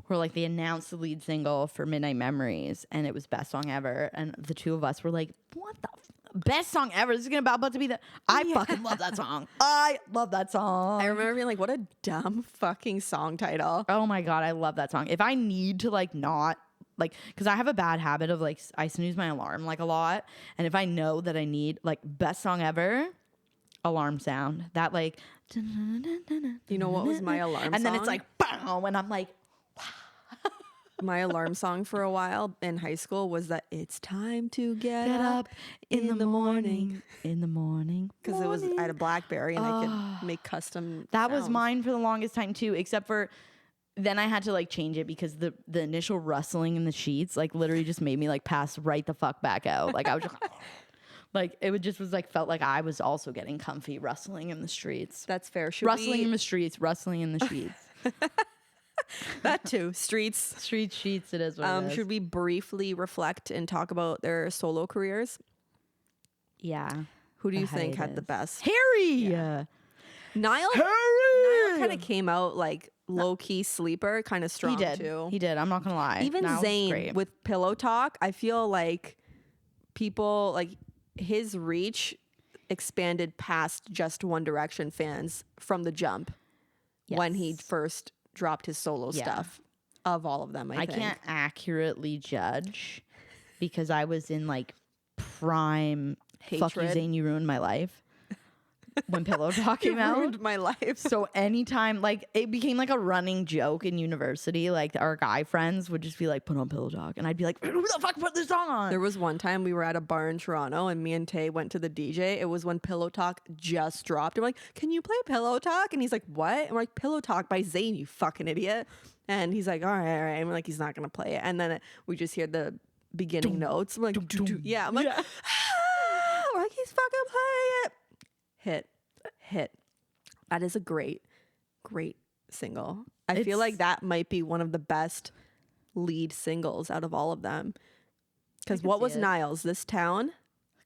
or like they announced the lead single for Midnight Memories, and it was best song ever. And the two of us were like, "What the best song ever? This is about to be the." I fucking love that song. I love that song. I remember being like, what a dumb fucking song title. Oh my God, I love that song. If I need to like not like, because I have a bad habit of like, I snooze my alarm like a lot. And if I know that I need like best song ever, alarm sound, that like, You know what was my alarm and then song? it's like, bow, and I'm like, My alarm song for a while in high school was that it's time to get up in the morning. In the morning. because it was I had a BlackBerry and I Ah. could make custom. That was sounds. mine for the longest time too, except for then I had to like change it because the initial rustling in the sheets like literally just made me like pass right the fuck back out. Like I was just like it would just was like felt like I was also getting comfy rustling in the streets. That's fair. Should Rustling we, in the streets, rustling in the sheets. that too. Streets. Street sheets, it is what it is. Should we briefly reflect and talk about their solo careers? Yeah. Who do The you think had the hiatus. best? Harry! Niall Harry! kind of came out like low key sleeper, kind of strong He did. too. He did. I'm not gonna lie. Even Niall's Zayn great. with Pillow Talk, I feel like people like his reach expanded past just One Direction fans from the jump when he Yes. first dropped his solo Yeah. stuff. Of all of them, I think. can't accurately judge because I was in like prime fuck you Hatred. Zayn, you ruined my life when Pillow Talk It came out. ruined my life. So anytime, like, it became like a running joke in university. Like, our guy friends would just be like, put on Pillow Talk. And I'd be like, who the fuck put this song on? There was one time we were at a bar in Toronto and me and Tay went to the DJ. It was when Pillow Talk just dropped. I'm like, can you play Pillow Talk? And he's like, what? And we're like, Pillow Talk by Zayn, you fucking idiot. And he's like, all right. And we're like, he's not going to play it. And then we just hear the beginning notes. I'm like, yeah. I'm like, Yeah. we're like, he's fucking playing it. Hit. That is a great single. I feel like that might be one of the best lead singles out of all of them. Because can what see was it. Niall's? This Town?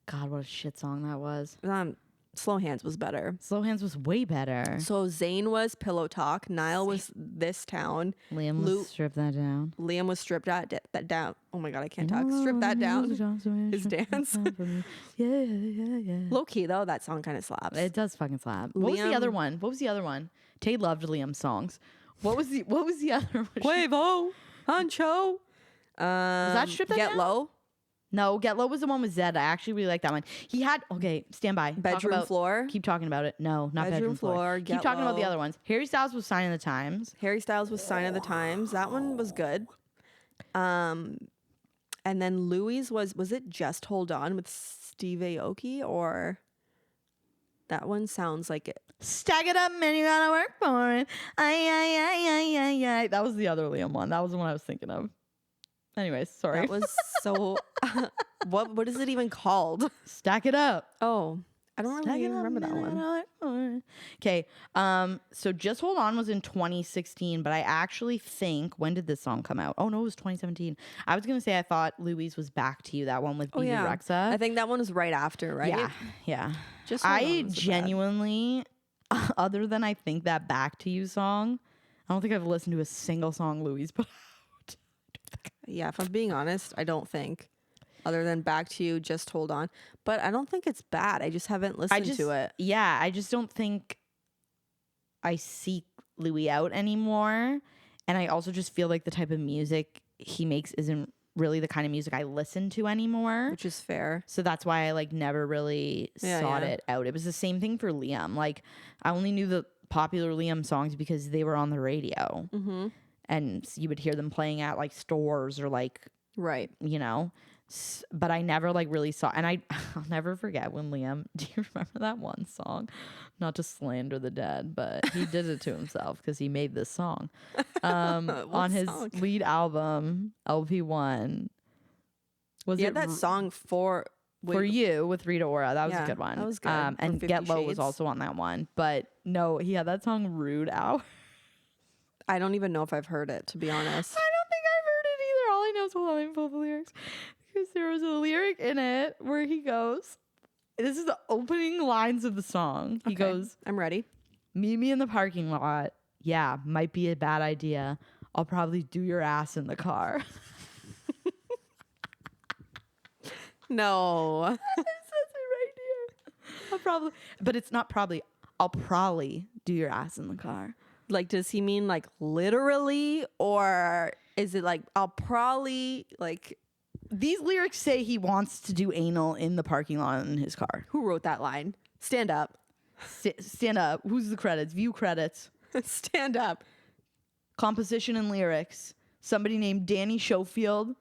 God, what a shit song that was. Slow Hands was better. Slow Hands was way better. So Zayn was Pillow Talk. Niall was This Town. Liam Lu- was Strip That Down. Liam was Stripped That Down. Oh my God, I can't talk. Strip That Down. His dance. Yeah. Low key though, that song kind of slaps. It does fucking slap. What was the other Liam- one? Tay loved Liam's songs. What was the other one? Quavo, Huncho. Was that Strip That Get Down? Low. No, Get Low was the one with Zed. I actually really like that one. He had stand by. Talk Bedroom about- Floor. Keep talking about it. No, not Bedroom bedroom floor. Floor, Keep Get talking about the Low. other ones. Harry Styles was Sign of the Times. Harry Styles was Sign of the Times. That one was good. And then Louis was it Just Hold On with Steve Aoki, or that one sounds like it. Stack it up, man. You gotta work for it. Ay. That was the other Liam one. That was the one I was thinking of. Anyways, sorry. That was so what is it even called? Stack it up. Oh, I don't really even remember that one. Okay. So Just Hold On was in 2016, but I actually think, when did this song come out? Oh no, it was 2017. I was gonna say I thought Louise was Back to You, that one with BB Rexa. I think that one was right after, right? Yeah. Just Hold On I was the bad. genuinely, other than I think that Back to You song, I don't think I've listened to a single song Louise put out. Yeah, if I'm being honest, I don't think. Other than Back to You, Just Hold On. But I don't think it's bad. I just haven't listened to it. Yeah, I just don't think I seek Louis out anymore. And I also just feel like the type of music he makes isn't really the kind of music I listen to anymore. Which is fair. So that's why I like never really sought it out. It was the same thing for Liam. Like I only knew the popular Liam songs because they were on the radio. Mm-hmm. And you would hear them playing at like stores or like, Right. you know. But I never like really saw, and I'll never forget when Liam, do you remember that one song? Not to slander the dead, but he did it to himself because he made this song on his song? lead album LP1. Was He it had that song for You with Rita Ora? That was Yeah, a good one. that was good. And For 50 Get Low was Shades. also on that one, but no, he had that song Rude Hour. I don't even know if I've heard it, to be honest. I don't think I've heard it either. All I know is, hold on, let me pull the lyrics. Because there was a lyric in it where he goes, this is the opening lines of the song. He Okay, goes, I'm ready. meet me in the parking lot. Yeah, might be a bad idea. I'll probably do your ass in the car. No. It says it right here. I'll probably, but it's not probably. I'll probably do your ass in the car. Like, does he mean like literally, or is it like I'll probably like These lyrics say he wants to do anal in the parking lot in his car. who wrote that line? Stand up. Stand up. Who's the credits? View credits. Stand up. Composition and lyrics. Somebody named Danny Schofield,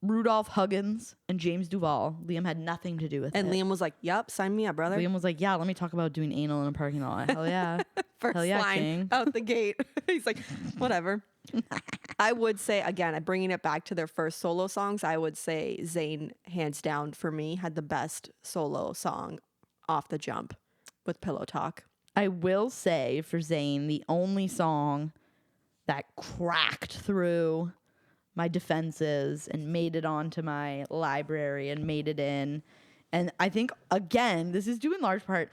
Rudolph Huggins, and James Duvall. Liam had nothing to do with And it. Liam was like, "Yep, sign me up, brother." Liam was like, yeah, let me talk about doing anal in a parking lot. Hell yeah. First Hell yeah, line king. out the gate. He's like, "Whatever." I would say, again, bringing it back to their first solo songs, I would say Zayn, hands down for me, had the best solo song off the jump with Pillow Talk. I will say for Zayn, the only song that cracked through my defenses and made it onto my library and made it in. And I think, again, this is due in large part,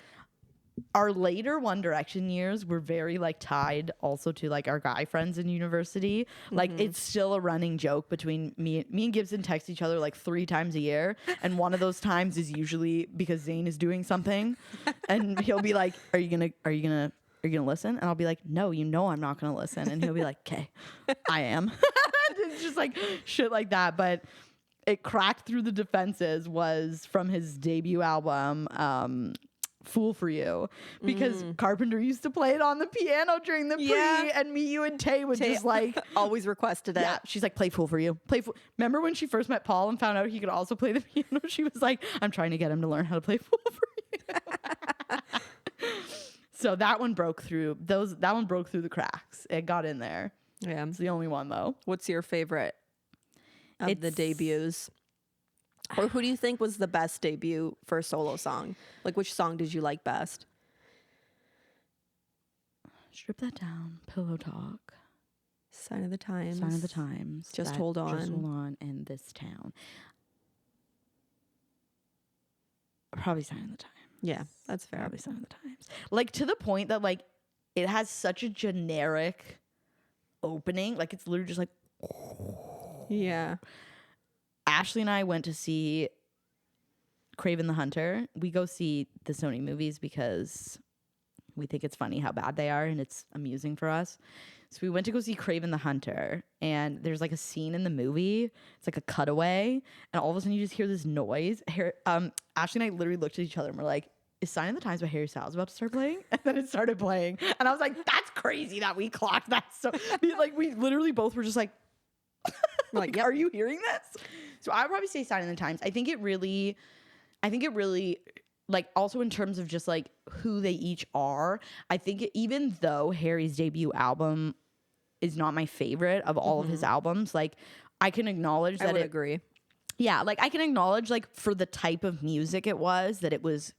our later One Direction years were very like tied also to like our guy friends in university. Like it's still a running joke between me and Gibson text each other like 3 times a year. And one of those times is usually because Zayn is doing something and he'll be like, are you gonna listen? And I'll be like, no, you know, I'm not going to listen. And he'll be like, okay, I am. It's just like shit like that. But it cracked through the defenses was from his debut album, Fool for You, because Carpenter used to play it on the piano during the pre, and me, you, and Tay would just like always requested it. Yeah, she's like, play Fool for You. Remember when she first met Paul and found out he could also play the piano? She was like, I'm trying to get him to learn how to play Fool for You. So that one broke through the cracks. It got in there. Yeah. It's the only one though. What's your favorite of the debuts? Or who do you think was the best debut for a solo song? Like, which song did you like best? Strip That Down, Pillow Talk, Sign of the Times. Just Hold On, and This Town. Probably Sign of the Times. Yeah, that's fair. Probably Sign of the Times. Like, to the point that like it has such a generic opening. Like, it's literally just like, yeah. Ashley and I went to see Kraven the Hunter. We go see the Sony movies because we think it's funny how bad they are and it's amusing for us. So we went to go see Kraven the Hunter, and there's like a scene in the movie. It's like a cutaway, and all of a sudden you just hear this noise. Ashley and I literally looked at each other and we're like, is Sign of the Times by Harry Styles about to start playing? And then it started playing, and I was like, that's crazy that we clocked that. So like we literally both were just like, like, are you hearing this? So I would probably say Sign of the Times. I think it really, like, also in terms of just like who they each are, I think even though Harry's debut album is not my favorite of all of his albums, like I can acknowledge that I would agree. Yeah, like I can acknowledge like for the type of music it was, that it was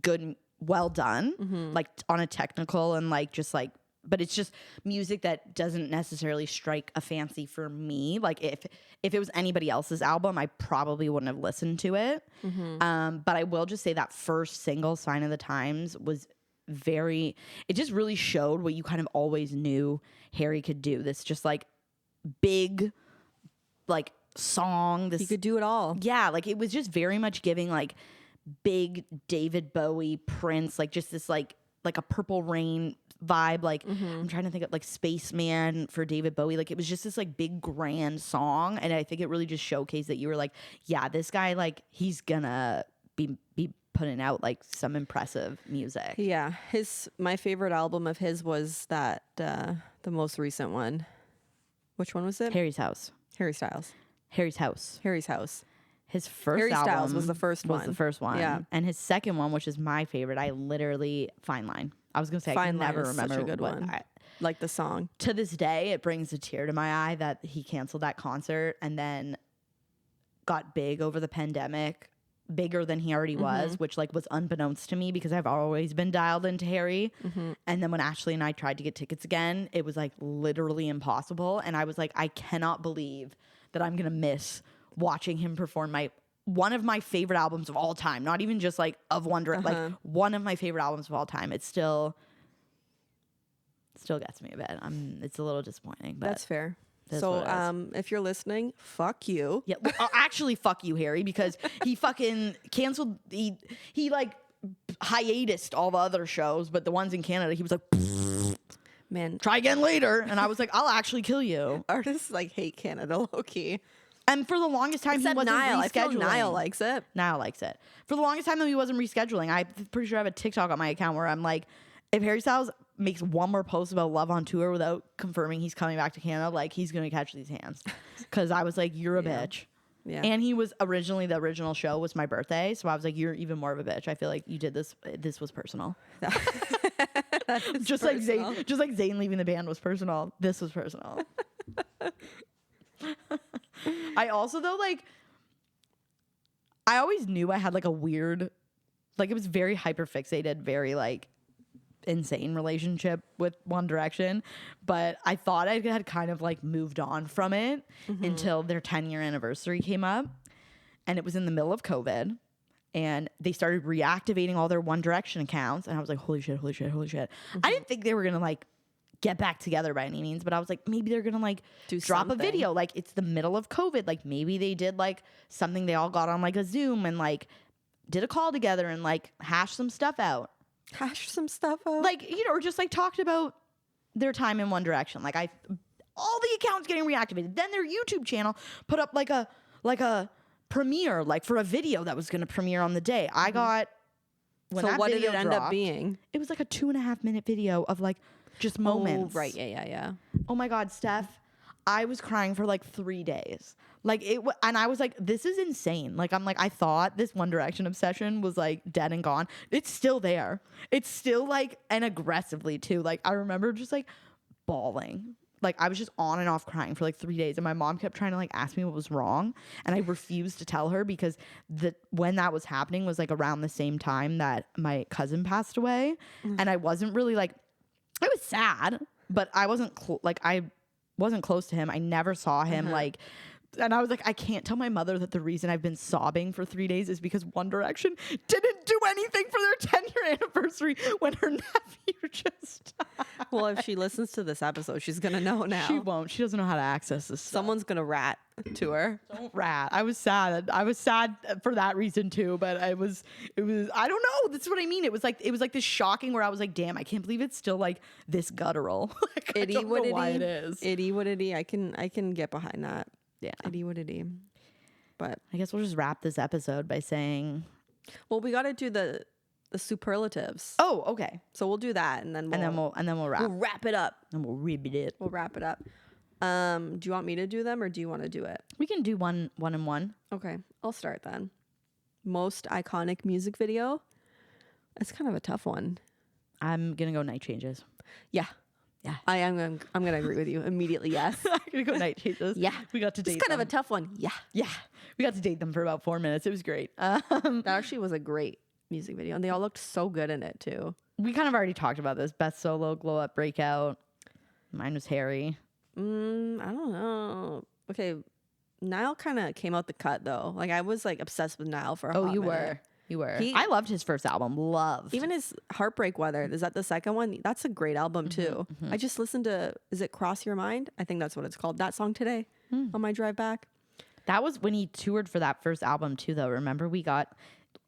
good and well done, like on a technical and like just like, but it's just music that doesn't necessarily strike a fancy for me. Like if it was anybody else's album, I probably wouldn't have listened to it. But I will just say that first single, Sign of the Times, was it just really showed what you kind of always knew Harry could do. This just like big, like song. He could do it all. Yeah, like it was just very much giving like big David Bowie, Prince, like just this like a Purple Rain vibe. Like I'm trying to think of like Spaceman for David Bowie. Like it was just this like big grand song, and I think it really just showcased that you were like, yeah, this guy, like he's gonna be putting out like some impressive music. Yeah, my favorite album of his was that the most recent one. Which one was it? Harry's House. Harry Styles. Harry's House. Harry's House. His first Harry album Styles was the first one. Was the first one. Yeah. And his second one, which is my favorite, I literally Fine Line. I was gonna say Fine I can Line never is remember such a good what one. Like the song. To this day, it brings a tear to my eye that he canceled that concert and then got big over the pandemic, bigger than he already was, which like was unbeknownst to me because I've always been dialed into Harry. And then when Ashley and I tried to get tickets again, it was like literally impossible. And I was like, I cannot believe that I'm gonna miss watching him perform one of my favorite albums of all time. Not even just like of One Direction, like one of my favorite albums of all time. It still gets me a bit. It's a little disappointing, but that's fair. So if you're listening, fuck you. Yeah, actually fuck you, Harry, because he fucking canceled, he like hiatused all the other shows, but the ones in Canada, he was like, man, try again later. And I was like, I'll actually kill you. Artists like hate Canada, low-key. And for the longest time, he wasn't Niall. rescheduling. I feel Niall likes it. Niall likes it. For the longest time, though, he wasn't rescheduling. I'm pretty sure I have a TikTok on my account where I'm like, if Harry Styles makes one more post about Love on Tour without confirming he's coming back to Canada, like he's gonna catch these hands. Because I was like, you're a bitch. Yeah. And he was originally, the original show was my birthday, so I was like, you're even more of a bitch. I feel like you did this. This was personal. Just like Zayn leaving the band was personal. This was personal. I also though like I always knew I had like a weird, like it was very hyper fixated, very like insane relationship with One Direction, but I thought I had kind of like moved on from it until their 10-year anniversary came up, and it was in the middle of COVID, and they started reactivating all their One Direction accounts, and I was like, holy shit, holy shit, holy shit. I didn't think they were gonna like get back together by any means, but I was like, maybe they're gonna like drop something. a video, like it's the middle of COVID, like maybe they did like something, they all got on like a Zoom and like did a call together and like hashed some stuff out. Hash some stuff out. Like, you know, or just like talked about their time in One Direction. Like all the accounts getting reactivated. Then their YouTube channel put up like a premiere, like for a video that was going to premiere on the day. I got, when so that what did video it end dropped, up being? it was like a 2.5 minute video of like just moments. Oh, right. Yeah. Oh my God, Steph, I was crying for like 3 days. Like and I was like, this is insane. Like, I'm like, I thought this One Direction obsession was like dead and gone. It's still there. It's still like, and aggressively too. Like, I remember just like bawling. Like, I was just on and off crying for like 3 days. And my mom kept trying to like ask me what was wrong. And I refused to tell her because when that was happening was like around the same time that my cousin passed away. And I wasn't really like, I was sad, but I wasn't I wasn't close to him. I never saw him like, and I was like, I can't tell my mother that the reason I've been sobbing for 3 days is because One Direction didn't do anything for their 10-year anniversary when her nephew just died. Well, if she listens to this episode, she's gonna know now. She won't. She doesn't know how to access this stuff. Someone's gonna rat to her. Don't rat. I was sad. I was sad for that reason too, but it was I don't know. That's what I mean. It was like this shocking where I was like, damn, I can't believe it's still like this guttural. Like, I don't know why it is. Itty what itty. I can get behind that. Yeah. Itty what itty. But I guess we'll just wrap this episode by saying, well, we gotta do the superlatives. oh, okay. So we'll do that and then we'll wrap. we'll wrap it up. And we'll ribbit it. We'll wrap it up. Do you want me to do them or do you want to do it? We can do one and one. Okay, I'll start then. Most iconic music video. It's kind of a tough one. I'm gonna go Night Changes. Yeah. Yeah. I'm gonna agree with you immediately. Yes. I'm gonna go Night Changes. Yeah. We got to date It's kind them. of a tough one. Yeah. Yeah. We got to date them for about 4 minutes. It was great. That actually was a great music video, and they all looked so good in it too. We kind of already talked about this. Best solo, glow up, breakout. Mine was Harry. I don't know. Okay, Niall kind of came out the cut though. Like I was like obsessed with Niall for a hot minute. You were. He- I loved his first album. Loved. Even his Heartbreak Weather, is that the second one? That's a great album too. I just listened to, is it Cross Your Mind? I think that's what it's called. That song today on my drive back. That was when he toured for that first album too, though. Remember, we got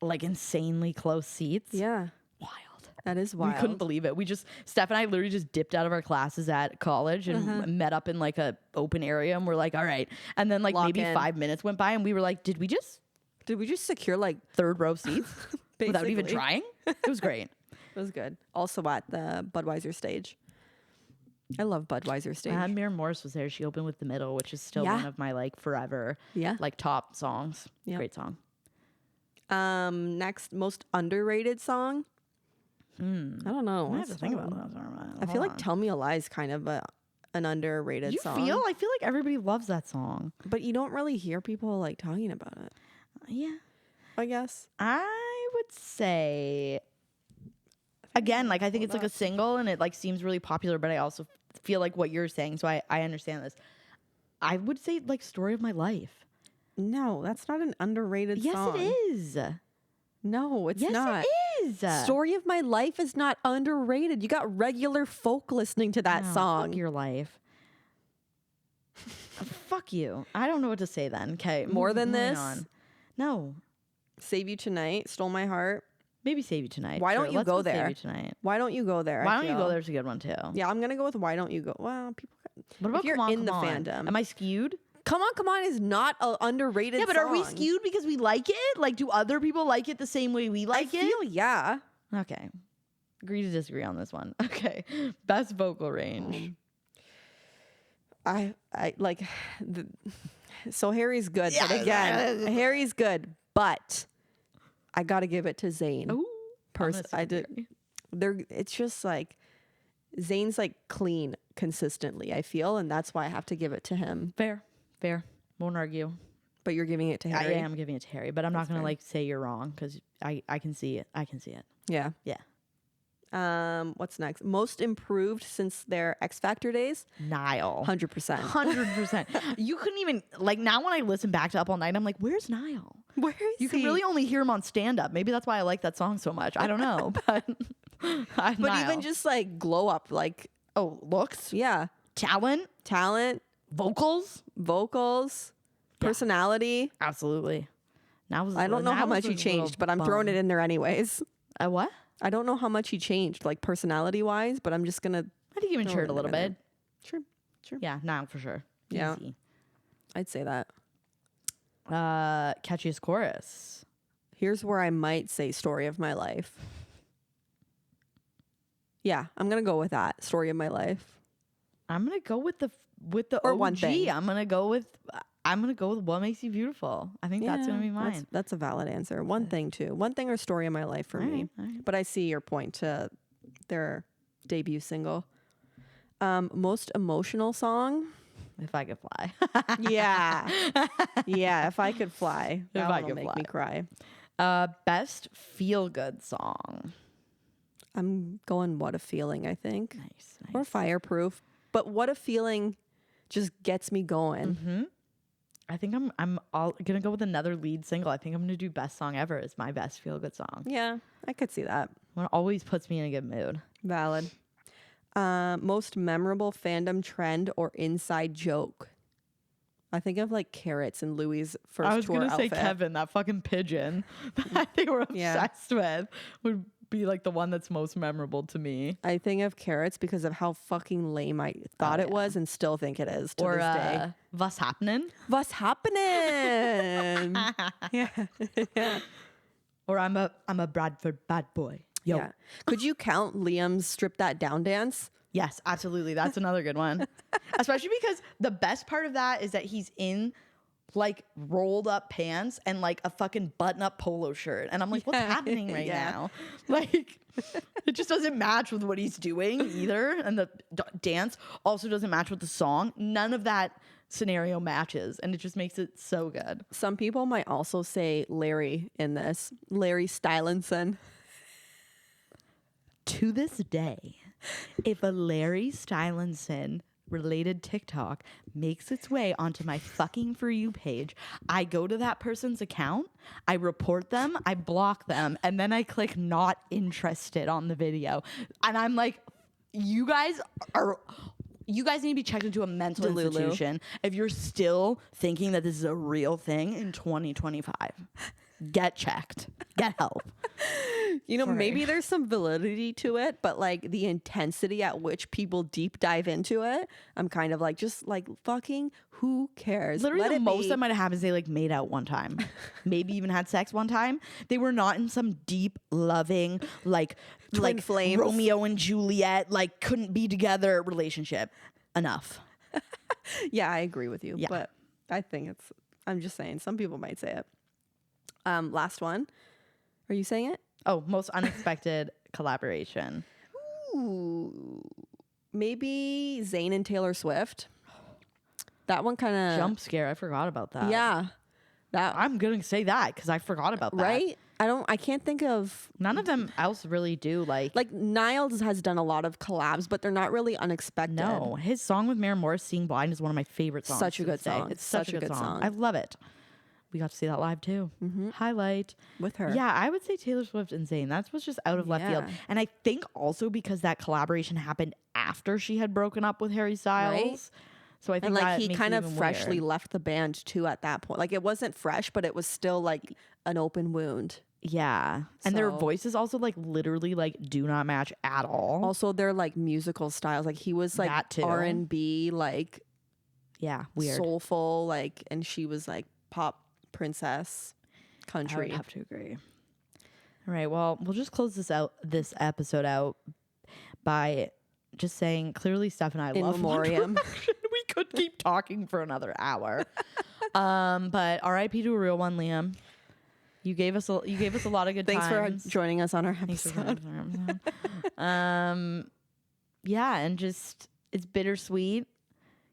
like insanely close seats. Yeah, Wild. that is wild. We couldn't believe it. Steph and I literally just dipped out of our classes at college and met up in like a open area, and we're like, all right. And then like Lock maybe in. 5 minutes went by, and we were like, did we just secure like, third row seats without even Basically. trying? It was great. it was good. Also at the Budweiser stage. I love Budweiser stage. Mira Morris was there. She opened with The Middle, which is still Yeah. one of my like forever Yeah. like top songs. Yep. Great song. Next, most underrated song. I don't know. I have to That's think hard. about that. I feel like Tell Me a Lie is kind of an underrated you song. I feel like everybody loves that song. But you don't really hear people like talking about it, Yeah. I guess. I would say again, like I think it's like a single and it like seems really popular, but I also feel like what you're saying, so I understand this. I would say like Story of My Life. No, that's not an underrated song. Yes, it is. No, it's Yes, not. it is. Story of My Life is not underrated. You got regular folk listening to that Oh, song. Fuck your life. Fuck you. I don't know what to say then. Okay. More than moving this? on. No. Save You Tonight, Stole My Heart. Maybe Save You Tonight. Why don't Sure, you let's go Save there? You Tonight. Why Don't You Go There? Why I don't you feel. go there's a good one too. Yeah, I'm gonna go with Why Don't You Go. Well, people. What about if you're Come On, in Come the On? fandom? Am I skewed? Come On is not an underrated. Yeah, but are we song. skewed because we like it? Like, do other people like it the same way we I like it? feel yeah. Okay. Agree to disagree on this one. Okay. Best vocal range. I like. So Harry's good, but Yeah. again, Harry's good, but I gotta give it to Zayn. Ooh. I did. It's just like Zayn's like clean, consistently, I feel, and that's why I have to give it to him. Fair. Won't argue. But you're giving it to Harry. I am giving it to Harry, but I'm not going to like say you're wrong because I can see it. I can see it. Yeah. What's next? Most improved since their X Factor days? Niall. 100%. 100%. You couldn't even, like, now when I listen back to Up All Night, I'm like, where's Niall? Where is You can really only hear him on stand up. Maybe that's why I like that song so much. I don't know. But even just like glow up, like, looks, yeah. talent, vocals, personality. Absolutely. I don't know how much he changed, but I'm throwing it in there anyways. What? I don't know how much he changed, like personality wise, but I'm just gonna. I think he matured a little bit. Sure. Yeah, now for sure. Yeah. Easy. I'd say that. Catchiest chorus. Here's where I might say story of my life. Yeah, I'm gonna go with that. Story of my life. I'm gonna go with the Or OG. one thing. I'm gonna go with What Makes You Beautiful. I think that's gonna be mine. That's a valid answer. One thing too. One thing or story of my life for me. Right. But I see your point to their debut single. Most emotional song. If I Could Fly. Yeah. Yeah, If I Could Fly. That If I one will Could make Fly. me cry. Best feel good song. I'm going What a Feeling, I think. Nice. Or Fireproof. But What a Feeling just gets me going. Mm-hmm. I think I'm gonna go with another lead single. I think I'm gonna do Best Song Ever as my best feel good song. Yeah, I could see that. It always puts me in a good mood. Valid. Most memorable fandom trend or inside joke. I think of like Carrots and Louis' first I was tour gonna say outfit. Kevin, that fucking pigeon that they were obsessed with, would be like the one that's most memorable to me. I think of Carrots because of how fucking lame I thought it was and still think it is to Or this day. What's Happening? What's happening? Yeah. Or I'm a Bradford bad boy. Yo. Yeah. Could you count Liam's Strip That Down dance? Yes, absolutely. That's another good one. Especially because the best part of that is that he's in like rolled up pants and like a fucking button up polo shirt. And I'm like, what's happening right now? Like, it just doesn't match with what he's doing either. And the dance also doesn't match with the song. None of that scenario matches. And it just makes it so good. Some people might also say Larry in this. Larry Stylinson. To this day, if a Larry Stylinson related TikTok makes its way onto my fucking For You page, I go to that person's account, I report them, I block them, and then I click not interested on the video. And I'm like, you guys need to be checked into a mental Delulu. institution if you're still thinking that this is a real thing in 2025. Get checked. Get help. You know, maybe there's some validity to it, but like the intensity at which people deep dive into it, I'm kind of like, just like fucking who cares? Literally, Let the it most be. that might have happened is they like made out one time, maybe even had sex one time. They were not in some deep, loving, like Twin flames. Romeo and Juliet, like couldn't be together relationship. Enough. Yeah, I agree with you, Yeah. but I think I'm just saying, some people might say it. Last one. Are you saying it? Oh, most unexpected collaboration. Ooh, maybe Zayn and Taylor Swift. That one kind of Jump scare. I forgot about that. Yeah, that I'm gonna say that because I forgot about that. right. I can't think of None of them else really do like Niles has done a lot of collabs, but they're not really unexpected. no. His song with Maren Morris, "Seeing Blind," is one of my favorite songs. Such a to good this day. song. It's such a good song. I love it. We got to see that live too. Highlight. with her. Yeah, I would say Taylor Swift and Zayn. That was just out of left field. Yeah. And I think also because that collaboration happened after she had broken up with Harry Styles. Right. So I think And like that he makes kind it of even freshly weird. left the band too at that point. Like it wasn't fresh, but it was still like an open wound. Yeah. And their So- voices also like literally like do not match at all. Also, their like musical styles. Like he was like That too. R&B, like Yeah, weird. soulful, like, and she was like pop princess I country. would have to agree. All right. Well, we'll just close this episode out by just saying clearly Steph and I In love One memoriam. Direction. We could keep talking for another hour. But RIP to a real one, Liam. You gave us a lot of good Thanks times. for joining us on our Thanks for episode. joining us on our episode. Yeah, and just it's bittersweet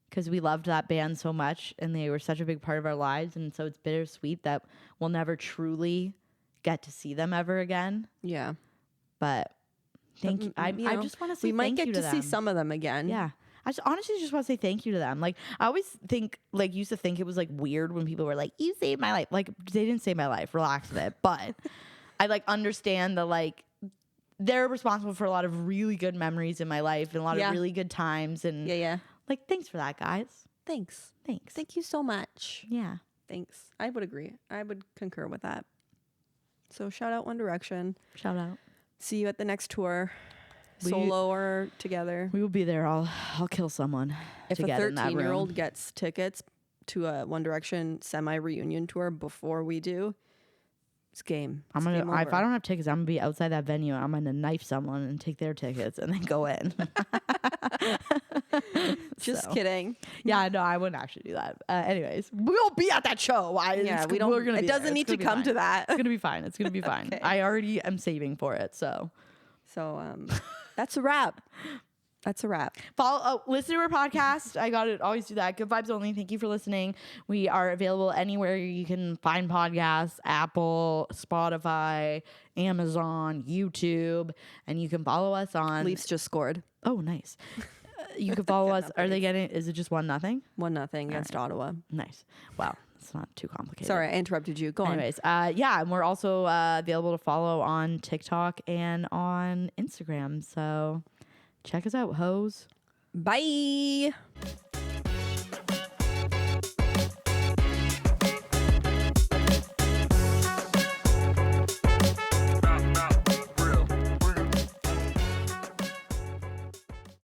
because we loved that band so much and they were such a big part of our lives. And so it's bittersweet that we'll never truly get to see them ever again. Yeah. But thank you. I just want to say we might thank get you to to see them. some of them again. Yeah. I just honestly just want to say thank you to them. Like I always think, like used to think it was like weird when people were like, "You saved my life." Like they didn't save my life. Relax a bit. But I like understand the like they're responsible for a lot of really good memories in my life and a lot of really good times. And Yeah. like thanks for that, guys. Thanks. Thanks. Thank you so much. Yeah. Thanks. I would agree. I would concur with that. So shout out One Direction. Shout out. See you at the next tour. Solo or together. We will be there. I'll kill someone. If to a get in that 13-year-old room. gets tickets to a One Direction semi-reunion tour before we do, it's game. I'm It's gonna. game If over. I don't have tickets, I'm gonna be outside that venue. I'm gonna knife someone and take their tickets and then go in. Just So. kidding. Yeah, no, I wouldn't actually do that. Anyways, we'll be at that show. We don't. We're gonna It be doesn't there. need It's to gonna be come fine. to that. It's gonna be fine. It's gonna be fine. Okay. I already am saving for it. So So that's a wrap. That's a wrap. follow, listen to our podcast. I got it. Always do that. Good vibes only. Thank you for listening. We are available anywhere you can find podcasts: Apple, Spotify, Amazon, YouTube, and you can follow us on. Leafs just scored Oh, nice. You can follow us. Are they getting? Is it just 1-0? 1-0 against Ottawa. Nice. Wow, it's not too complicated. Sorry, I interrupted you. Go on. Anyways, yeah, and we're also available to follow on TikTok and on Instagram. So check us out, hoes. Bye.